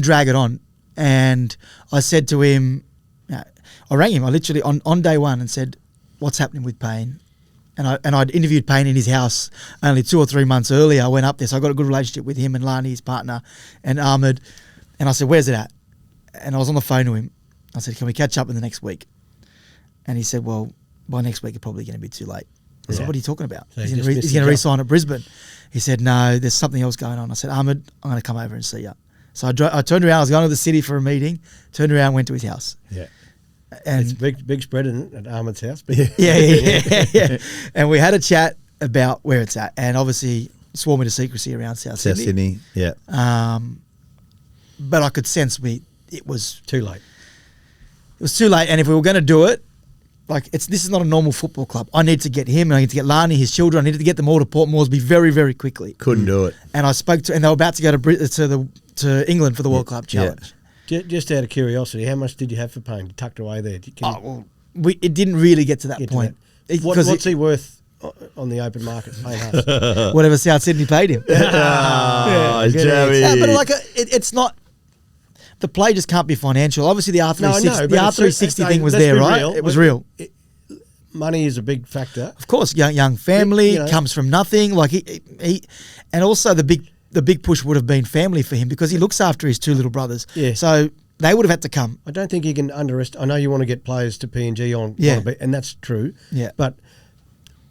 drag it on. And I said to him, I rang him. I literally on day one and said, "What's happening with Payne?" And I'd interviewed Payne in his house only 2 or 3 months earlier. I went up there, so I got a good relationship with him and Lani, his partner, and Ahmed. And I said, "Where's it at?" And I was on the phone to him. I said, "Can we catch up in the next week?" And he said, "Well, by next week, it's probably going to be too late." I said,
Yeah.
"What are you talking about?"
So
he's
he
going
just missed
to
the job.
re-sign at Brisbane. He said, "No, there's something else going on." I said, "Ahmed, I'm going to come over and see you." So I turned around. I was going to the city for a meeting. Turned around, went to his house.
Yeah.
It's
And
big spread in it at Ahmed's house. But
yeah. And we had a chat about where it's at, and obviously swore me to secrecy around South
South
Sydney.
Sydney. Yeah.
But I could sense it was
too late.
too late. And if we were going to do it, this is not a normal football club. I need to get him, and I need to get Lani, his children. I needed to get them all to Port Moresby very, very quickly.
Couldn't do it.
And I spoke to, and they were about to go to England for the World Club Challenge.
Just out of curiosity, how much did you have for Payne? You tucked away there.
It didn't really get to that
Get to
point.
that. What's he worth on the open market? Payne Haas?
Whatever South Sydney paid him.
Oh,
good
Joey.
Yeah, but it's not. The play just can't be financial. Obviously, the R360,
No, I know,
the
but
R360 thing was
let's
there,
be
right?
real.
It was real.
Money is a big factor.
Of course, young family,
You know.
comes from nothing. Like he, and also the big push would have been family for him because he looks after his 2 little brothers.
Yeah.
So they would have had to come.
I don't think you can underestimate. I know you want to get players to PNG on,
Yeah.
and that's true.
Yeah.
But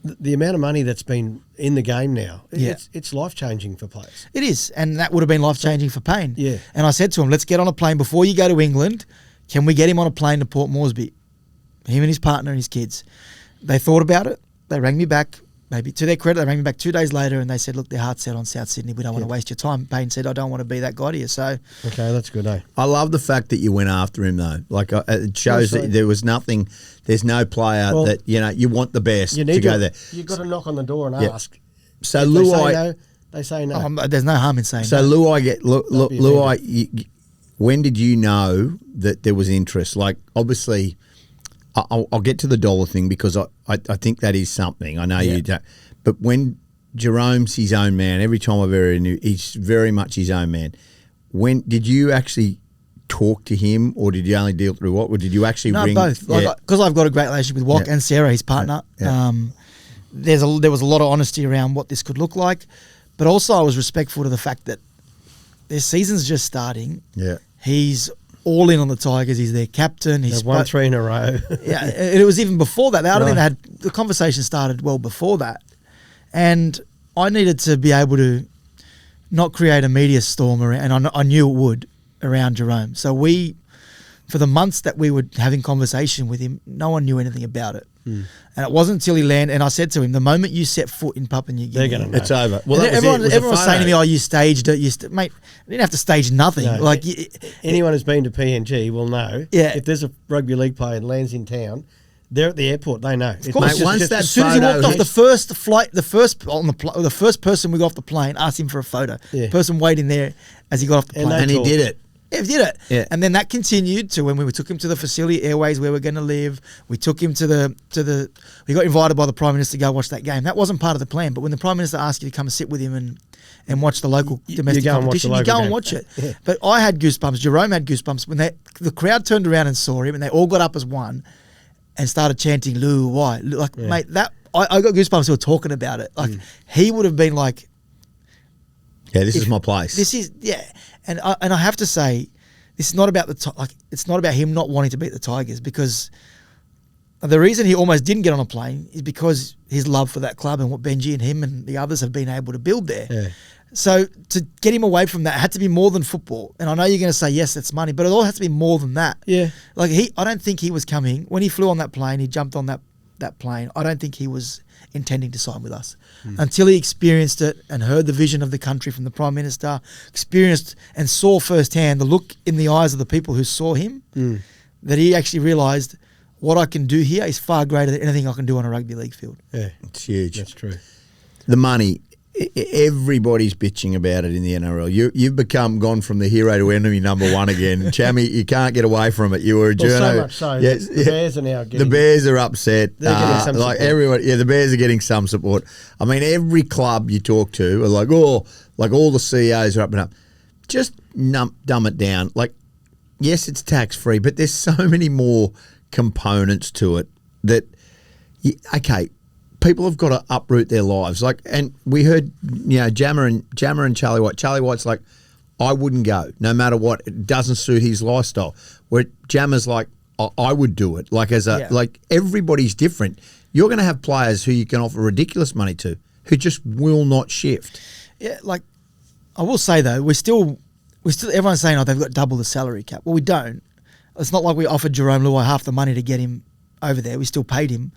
the amount of money that's been in the game now,
Yeah.
it's life changing for players.
It is, and that would have been life changing for Payne.
Yeah.
And I said to him, let's get on a plane before you go to England. Can we get him on a plane to Port Moresby? Him and his partner and his kids. They thought about it. They rang me back. Maybe to their credit, they rang me back 2 days later and they said, look, their heart's set on South Sydney. We don't want to waste your time. Payne said, I don't want to be that guy to you. So
Okay, that's good, eh?
I love the fact that you went after him though. Like it shows
Yes,
that there was nothing. There's no player
Well,
that you want the best
You
to
need
go
to
there.
You've got to knock on the door and
Yeah.
ask.
So
If they say
Luai,
no, they say no.
there's no harm in saying
so
that.
Luai get
Don't be
Luai. When did you know that there was interest? Like obviously, I'll get to the dollar thing because I think that is something. I know you don't. But when Jarome's his own man, every time I've ever knew, he's very much his own man. When did you actually talk to him, or did you only deal through what? Or did you actually
No,
ring?
both. Because I've got a great relationship with Wok and Sarah, his partner.
Yeah.
There was a lot of honesty around what this could look like, but also I was respectful to the fact that their season's just starting.
Yeah.
He's all in on the Tigers. He's their captain. He's
They've won 3 in a row.
Yeah, it was even before that. I don't think
Right.
the conversation started well before that, and I needed to be able to not create a media storm around, and I knew it would, around Jarome. So for the months that we were having conversation with him, no one knew anything about it. And it wasn't until he landed, and I said to him, the moment you set foot in Papua New Guinea,
They're going to
It's over. Well,
everyone was saying to me, "Oh, you staged it." Mate, I didn't have to stage nothing.
No, anyone who's been to PNG will know.
Yeah.
If there's a rugby league player and lands in town, they're at the airport. They know. Of
course. Mate, once that
as soon as he
photo
walked off
hits-
the first flight, the first person we got off the plane asked him for a photo.
Yeah.
Person waiting there as he got off the plane,
And he did it.
Yeah, he did it.
Yeah.
And then that continued to when we took him to the facility, Airways, where we're going to live. We took him to the. We got invited by the Prime Minister to go watch that game. That wasn't part of the plan. But when the Prime Minister asked you to come and sit with him and watch the local domestic
go and watch
competition,
the
you go
local
and
game.
watch it.
Yeah.
But I had goosebumps. Jarome had goosebumps when the crowd turned around and saw him, and they all got up as one and started chanting Luai. Mate, that I got goosebumps who were talking about it. Like he would have been like,
Yeah, this is my place.
this is and I have to say, this is not about it's not about him not wanting to beat the Tigers, because the reason he almost didn't get on a plane is because his love for that club and what Benji and him and the others have been able to build there.
Yeah.
So to get him away from that, it had to be more than football. And I know you're going to say yes, it's money, but it all has to be more than that.
Yeah.
Like I don't think he was coming when he flew on that plane. He jumped on that plane. I don't think he was intending to sign with us until he experienced it and heard the vision of the country from the Prime Minister, experienced and saw firsthand the look in the eyes of the people who saw him, that he actually realised what I can do here is far greater than anything I can do on a rugby league field.
Yeah.
It's huge.
That's true.
The money. Everybody's bitching about it in the NRL. You've gone from the hero to enemy number one again. Chammy, you can't get away from it. You were a journo.
So much so.
Yes,
The Bears are now getting...
The Bears are upset.
They're getting some
like
support.
everyone, the Bears are getting some support. I mean, every club you talk to are like, oh, like all the CEOs are up and up. Just dumb it down. Like, yes, it's tax free, but there's so many more components to it that, okay, people have got to uproot their lives. Like, and we heard, Jammer and Charlie White. Charlie White's like, I wouldn't go, no matter what. It doesn't suit his lifestyle. Where Jammer's like, I would do it. Like like everybody's different. You're going to have players who you can offer ridiculous money to, who just will not shift.
Yeah, like I will say though, we're still everyone's saying, oh, they've got double the salary cap. Well, we don't. It's not like we offered Jarome Luai half the money to get him over there. We still paid him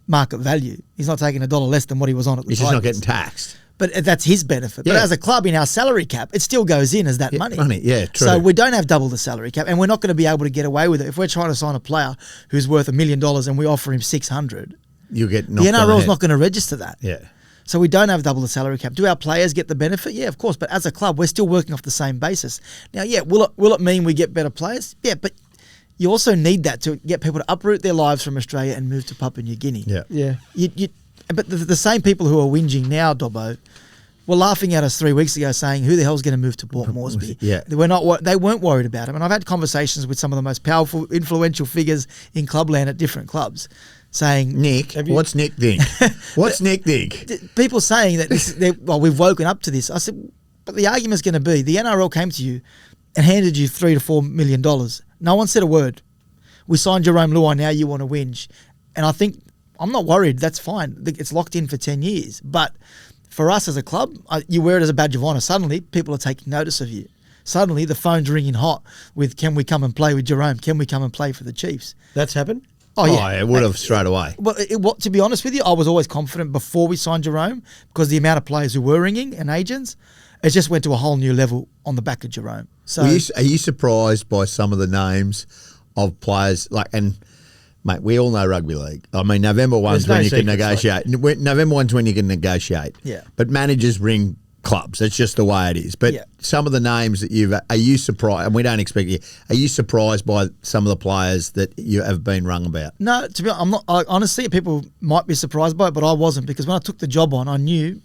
market value. He's not taking $1 less than what he was on at the
He's just not getting taxed.
But that's his benefit. But as a club in our salary cap, it still goes in as that money.
Yeah, true.
So we don't have double the salary cap, and we're not going to be able to get away with it. If we're trying to sign a player who's worth $1 million and we offer him $600,
You'll get
the NRL's not going to register that.
Yeah.
So we don't have double the salary cap. Do our players get the benefit? Yeah, of course. But as a club, we're still working off the same basis. Now, will it mean we get better players? Yeah, but you also need that to get people to uproot their lives from Australia and move to Papua New Guinea.
Yeah.
Yeah.
But the same people who are whinging now, Dobbo, were laughing at us 3 weeks ago saying, who the hell's going to move to Port Moresby?
Yeah.
They weren't worried about him. And I've had conversations with some of the most powerful, influential figures in clubland at different clubs saying...
Nick, what's Nick think? What's Nick think?
People saying that we've woken up to this. I said, but the argument's going to be, the NRL came to you and handed you $3 to $4 million. No one said a word. We signed Jarome Luai, now you want to whinge. And I think, I'm not worried, that's fine. It's locked in for 10 years. But for us as a club, you wear it as a badge of honour. Suddenly, people are taking notice of you. Suddenly, the phone's ringing hot with, can we come and play with Jarome? Can we come and play for the Chiefs?
That's happened?
Oh, yeah.
It would have straight away.
Well, to be honest with you, I was always confident before we signed Jarome because the amount of players who were ringing and agents, it just went to a whole new level on the back of Jarome. So,
are you surprised by some of the names of players? And mate, we all know rugby league. I mean, November 1's when you can negotiate. November 1's when you can negotiate.
Yeah.
But managers ring clubs. That's just the way it is. But some of the names that are you surprised? And we don't expect you. Are you surprised by some of the players that you have been rung about?
No, to be honest, I'm not. Honestly, people might be surprised by it, but I wasn't, because when I took the job on, I knew.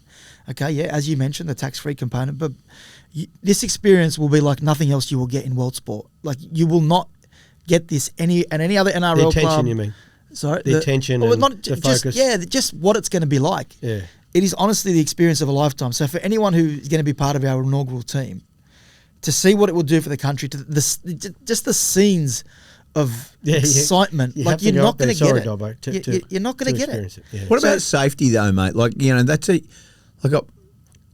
Okay, yeah, as you mentioned, the tax-free component, but this experience will be like nothing else you will get in world sport. Like, you will not get this any other NRL club.
The attention, you mean?
Sorry,
the attention and the focus.
Yeah, just what it's going to be like.
Yeah.
It is honestly the experience of a lifetime. So for anyone who's going to be part of our inaugural team, to see what it will do for the country, just the scenes of excitement, like you're not going to get it. Dobbo, you're not going to get it.
What about safety though, mate? Like, that's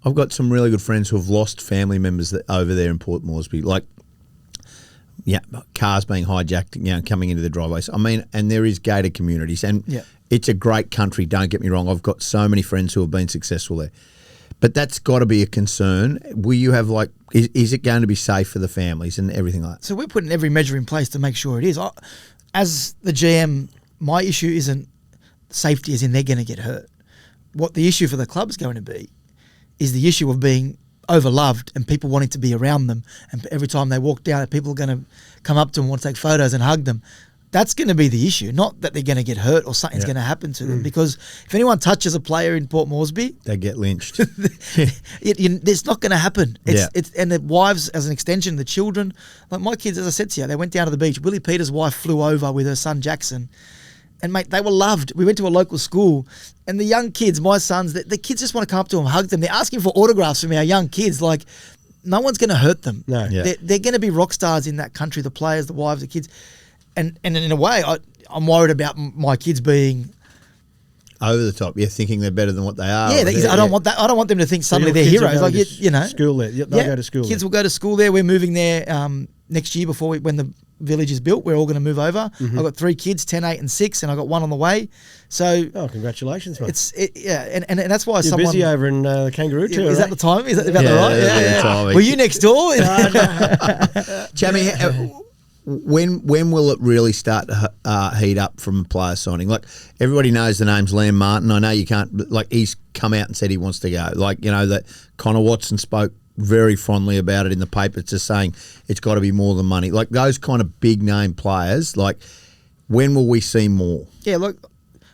I've got some really good friends who have lost family members over there in Port Moresby. Like, yeah, cars being hijacked, coming into the driveways. I mean, and there is gated communities, and it's a great country. Don't get me wrong. I've got so many friends who have been successful there, but that's got to be a concern. Will you have is it going to be safe for the families and everything like that?
So we're putting every measure in place to make sure it is. As the GM, my issue isn't safety, as in they're going to get hurt. What the issue for the club's going to be is the issue of being overloved and people wanting to be around them, and every time they walk down, people are going to come up to them, want to take photos and hug them. That's going to be the issue, not that they're going to get hurt or something's going to happen to them. Because if anyone touches a player in Port Moresby,
they get lynched.
It's not going to happen. And the wives, as an extension, the children. Like my kids, as I said to you, they went down to the beach. Willie Peters' wife flew over with her son Jackson. And, mate, they were loved. We went to a local school, and the young kids, my sons, the kids just want to come up to them, hug them. They're asking for autographs from our young kids. Like, no one's going to hurt them.
No.
Yeah. They're going to be rock stars in that country, the players, the wives, the kids. And in a way, I'm worried about my kids being
over the top. You're thinking they're better than what they are.
Yeah, I don't want that. I don't want them to think suddenly they're heroes. Like,
school there. They'll go to school.
Kids will go to school there. We're moving there next year when the village is built. We're all going to move over. I've got 3 kids, 10, 8 and 6, and I've got 1 on the way. So
congratulations, mate.
And that's why
you're busy over in the kangaroo too.
Is that the time? Is that about the right? Yeah. Were you next door?
Chammy, when will it really start to heat up from a player signing? Like, everybody knows the name's Liam Martin. I know you can't, he's come out and said he wants to go. That Connor Watson spoke very fondly about it in the paper, just saying it's got to be more than money. Like, those kind of big name players, when will we see more?
Yeah, look,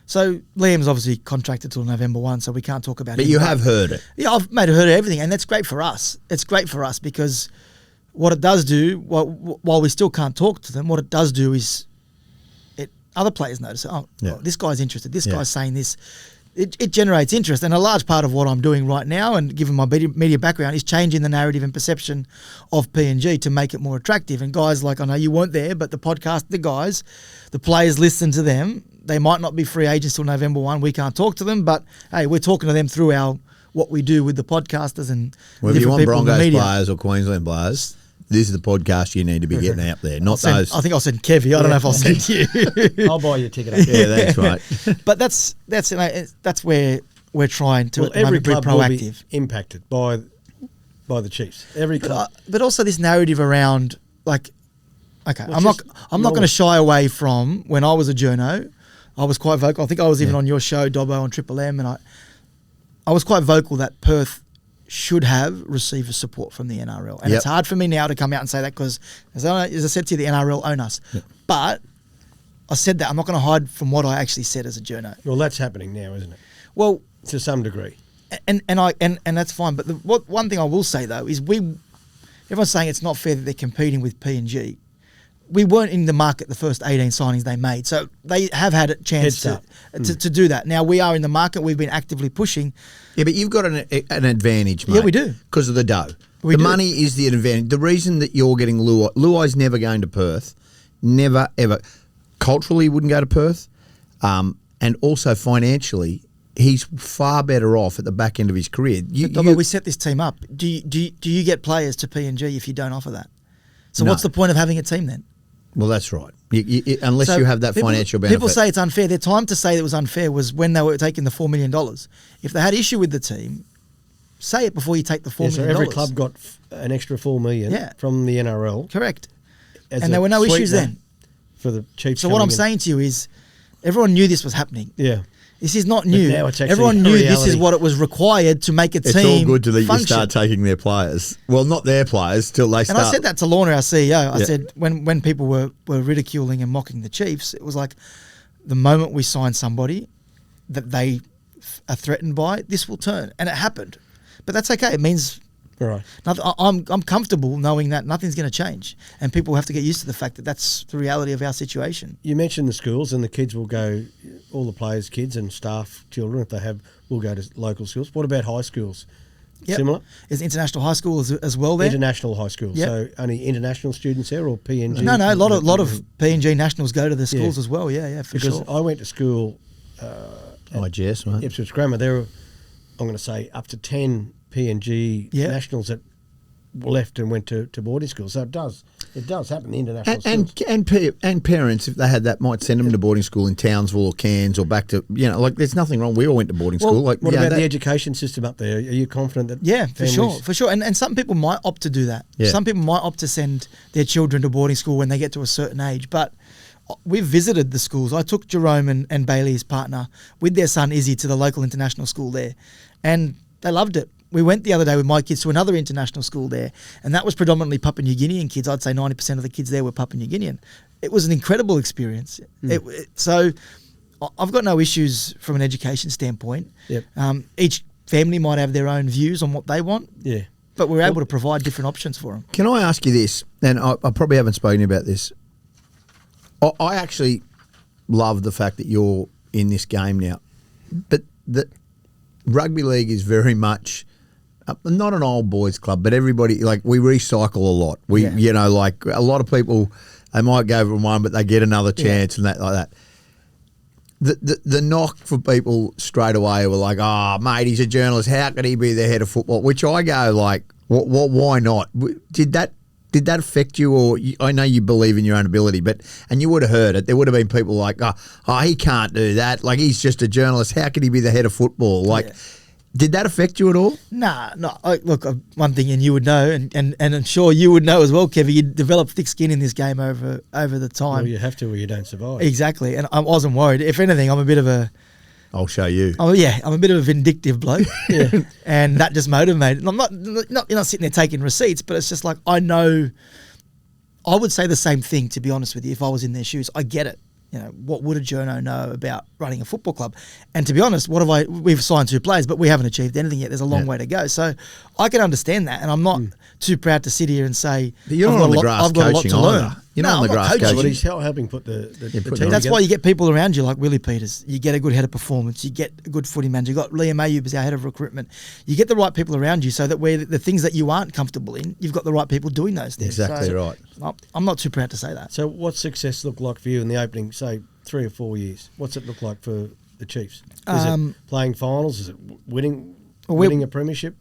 so Liam's obviously contracted till November 1, so we can't talk about it.
But you have heard it.
Yeah, I've heard of everything, and that's great for us. It's great for us because what it does do, while we still can't talk to them, what it does do is other players notice, this guy's interested, this guy's saying this. It generates interest, and a large part of what I'm doing right now, and given my media background, is changing the narrative and perception of PNG to make it more attractive. And guys I know you weren't there, but the podcast, the players listen to them. They might not be free agents till November 1. We can't talk to them, but hey, we're talking to them through what we do with the podcasters and
if you want Broncos players or Queensland players, this is the podcast you need to be getting out there, not those.
I think I'll send Kevie. I don't know if I'll send you.
I'll buy you a ticket.
Yeah, thanks, mate.
But that's where we're trying to
every club
be proactive.
Will be impacted by the Chiefs. Every club,
but also this narrative around I'm not going to shy away from when I was a journo. I was quite vocal. I think I was even on your show, Dobbo, on Triple M, and I was quite vocal that Perth should have received support from the NRL. And it's hard for me now to come out and say that because, as I said to you, the NRL own us. Yep. But I said that. I'm not going to hide from what I actually said as a journo.
Well, that's happening now, isn't it?
Well,
to some degree.
And that's fine. But one thing I will say, though, is everyone's saying it's not fair that they're competing with PNG. We weren't in the market the first 18 signings they made. So they have had a chance to do that. Now, we are in the market. We've been actively pushing.
Yeah, but you've got an advantage, mate.
Yeah, we do.
Because of the dough. The money is the advantage. The reason that you're getting Luai's never going to Perth. Never, ever. Culturally, he wouldn't go to Perth. And also financially, he's far better off at the back end of his career.
We set this team up. Do you get players to PNG if you don't offer that? So what's the point of having a team then?
Well, that's right. Unless you have that financial benefit.
People say it's unfair. Their time to say it was unfair was when they were taking the $4 million. If they had issue with the team, say it before you take the $4 million.
So every club got an extra $4 million from the NRL.
Correct. And there were no issues then.
For the Chiefs.
So what I'm saying to you is everyone knew this was happening.
Yeah.
This is not new.
Now it's
everyone knew this is what it was required to make a team function.
It's all good to let you start taking their players. Well, not their players, till they start.
And I said that to Lorna, our CEO. I said when people were ridiculing and mocking the Chiefs, it was like the moment we sign somebody that they are threatened by, this will turn. And it happened. But that's okay. It means I'm comfortable knowing that nothing's going to change. And people have to get used to the fact that that's the reality of our situation.
You mentioned the schools, and the kids will go, all the players' kids and staff children, if they have, will go to local schools. What about high schools? Yep. Similar?
Is international high school as well there?
International high school. Yep. So only international students there, or PNG?
No, a lot of PNG nationals go to the schools as well. Yeah, for sure.
Because I went to school
IGS, mate.
Ipswich Grammar. There were, I'm going to say, up to 10 PNG
Yeah.
nationals that left and went to boarding school. So it does happen. The international schools.
And parents, if they had that, might send them to boarding school in Townsville or Cairns or back to, like, there's nothing wrong. We all went to boarding school. Like,
what about the education system up there? Are you confident that?
Yeah,
families-
for sure. And some people might opt to do that.
Yeah.
Some people might opt to send their children to boarding school when they get to a certain age. But we've visited the schools. I took Jarome and Bailey, his partner, with their son Izzy to the local international school there, and they loved it. We went the other day with my kids to another international school there, and that was predominantly Papua New Guinean kids. I'd say 90% of the kids there were Papua New Guinean. It was an incredible experience. So I've got no issues from an education standpoint.
Yep.
Each family might have their own views on what they want,
Yeah.
but we're able to provide different options for them.
Can I ask you this? And I probably haven't spoken about this. I actually love the fact that you're in this game now, but the rugby league is very much not an old boys club, but everybody, like, we recycle a lot. Like a lot of people, they might go from one, but they get another chance and that like that. The knock for people straight away were like, "Oh, mate, he's a journalist. How could he be the head of football?" Which I go like, "What? Why not?" Did that affect you? Or I know you believe in your own ability, and you would have heard it. There would have been people like, "Oh, he can't do that. Like, he's just a journalist. How could he be the head of football?" Like, did that affect you at all?
Nah, no. Look, one thing, and you would know, and I'm sure you would know as well, Kevie, you develop thick skin in this game over the time.
Well, you have to, or you don't survive.
Exactly, and I wasn't worried. If anything, I'm a bit of a...
I'll show you.
I'm a bit of a vindictive bloke, and that just motivated. I'm not you're not sitting there taking receipts, but it's just like, I know. I would say the same thing, to be honest with you, if I was in their shoes. I get it. What would a journo know about running a football club? And to be honest, we've signed 2 players, but we haven't achieved anything yet. There's a long way to go. So I can understand that, and I'm not too proud to sit here and say,
but you're not on the grass
I've got a lot
coaching
to learn.
either. You're not on the grass coaching.
But he's helping put the team
That's
together.
why you get people around you like Willie Peters. You get a good head of performance. You get a good footy manager. You got Liam Ayub as our head of recruitment. You get the right people around you so that where the things that you aren't comfortable in, you've got the right people doing those things.
Exactly right.
I'm not too proud to say that.
So what's success look like for you in the opening, say, 3 or 4 years? What's it look like for the Chiefs? Is it playing finals? Is it winning a premiership?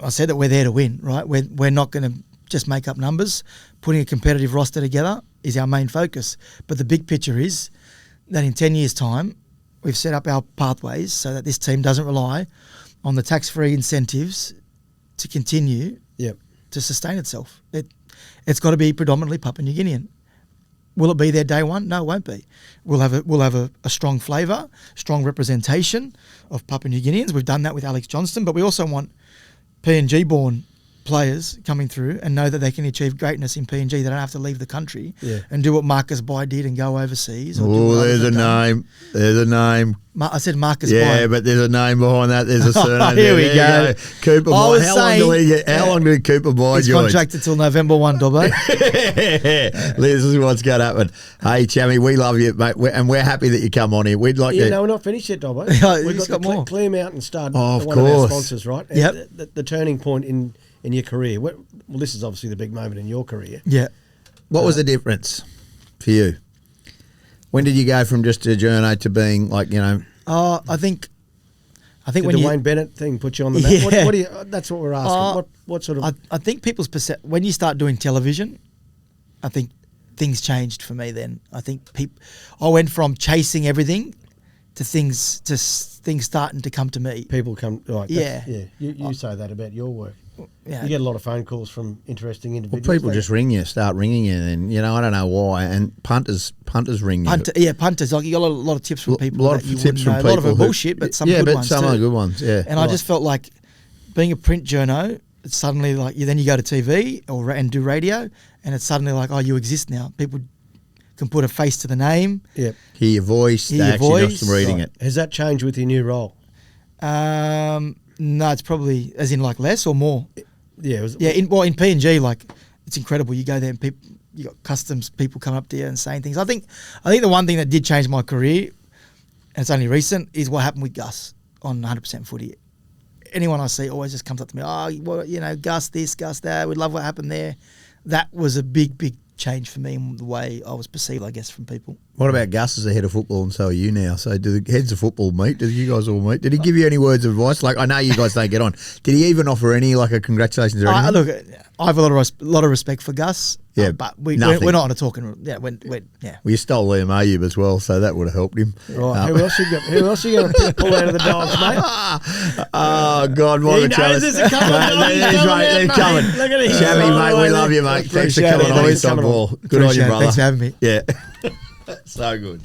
I said that we're there to win, right? We're not going to just make up numbers. Putting a competitive roster together is our main focus. But the big picture is that in 10 years' time, we've set up our pathways so that this team doesn't rely on the tax-free incentives to continue to sustain itself. It's got to be predominantly Papua New Guinean. Will it be there day one? No, it won't be. We'll have a strong flavour, strong representation of Papua New Guineans. We've done that with Alex Johnston, but we also want PNG-born players coming through and know that they can achieve greatness in PNG. They don't have to leave the country and do what Marcus Bai did and go overseas.
There's a name. There's a name.
I said Marcus
Yeah,
Bai.
but there's a name behind that. There's a surname.
Here we
There you
go.
Cooper
I
Bai.
was
How long did Cooper Bai
He's
join?
contracted till November 1, Dobbo.
This is what's going to happen. Hey, Chammy, we love you, mate, and we're happy that you come on here. We'd like to...
No, we're not finished yet, Dobbo. We've
He's
got
got more.
Clear Mountain Stud,
Of
one of our
course.
sponsors, right?
Yep.
The turning point in your career. Well, this is obviously the big moment in your career.
Yeah.
What was the difference for you? When did you go from just a journo to being like,
I think
Did
when
the
you...
Wayne Bennett thing put you on the map?
Yeah.
What do you? That's what we're asking. What sort of?
I think people's when you start doing television, I think things changed for me then. I think I went from chasing everything to things starting to come to me.
People come. Right,
Yeah.
Yeah. You say that about your work.
Yeah.
You get a lot of phone calls from interesting
well,
individuals.
people just start ringing you, and I don't know why. And punters ring you.
Punters. Like, you got a lot of tips from people.
A lot
that
of
you
tips
wouldn't
from
know.
people.
A lot of them bullshit, but some good ones
some
too.
are good ones. Yeah.
And I just felt like being a print journo, it's suddenly like then you go to TV and do radio, and it's suddenly like, oh, you exist now. People can put a face to the name.
Yep.
Hear your voice.
Hear
They
your
actually
voice.
not reading
Right.
it.
Has that changed with your new role?
No, it's probably as in like less or more.
Yeah.
In PNG, like, it's incredible. You go there and you got customs people coming up to you and saying things. I think the one thing that did change my career, and it's only recent, is what happened with Gus on 100% footy. Anyone I see always just comes up to me, Gus this, Gus that. We love what happened there. That was a big, big change for me in the way I was perceived, I guess, from people.
What about Gus as the head of football, and so are you now? So do the heads of football meet? Do you guys all meet? Did he give you any words of advice? Like, I know you guys don't get on. Did he even offer any, like, a congratulations or anything?
Look, I have a lot of respect for Gus.
Yeah,
but we're not on a talking. Yeah, yeah.
Well, you stole Liam Ayub as well, so that would have helped him.
Right. Who else you going to pull out of the dogs, mate?
Oh, God, Michael Chammas.
There's a couple of
They're coming.
Look at him.
Chammy, mate, we love you, mate. Thanks for coming on Inside Ball. Good on you, brother.
Thanks for having me.
Yeah. So good.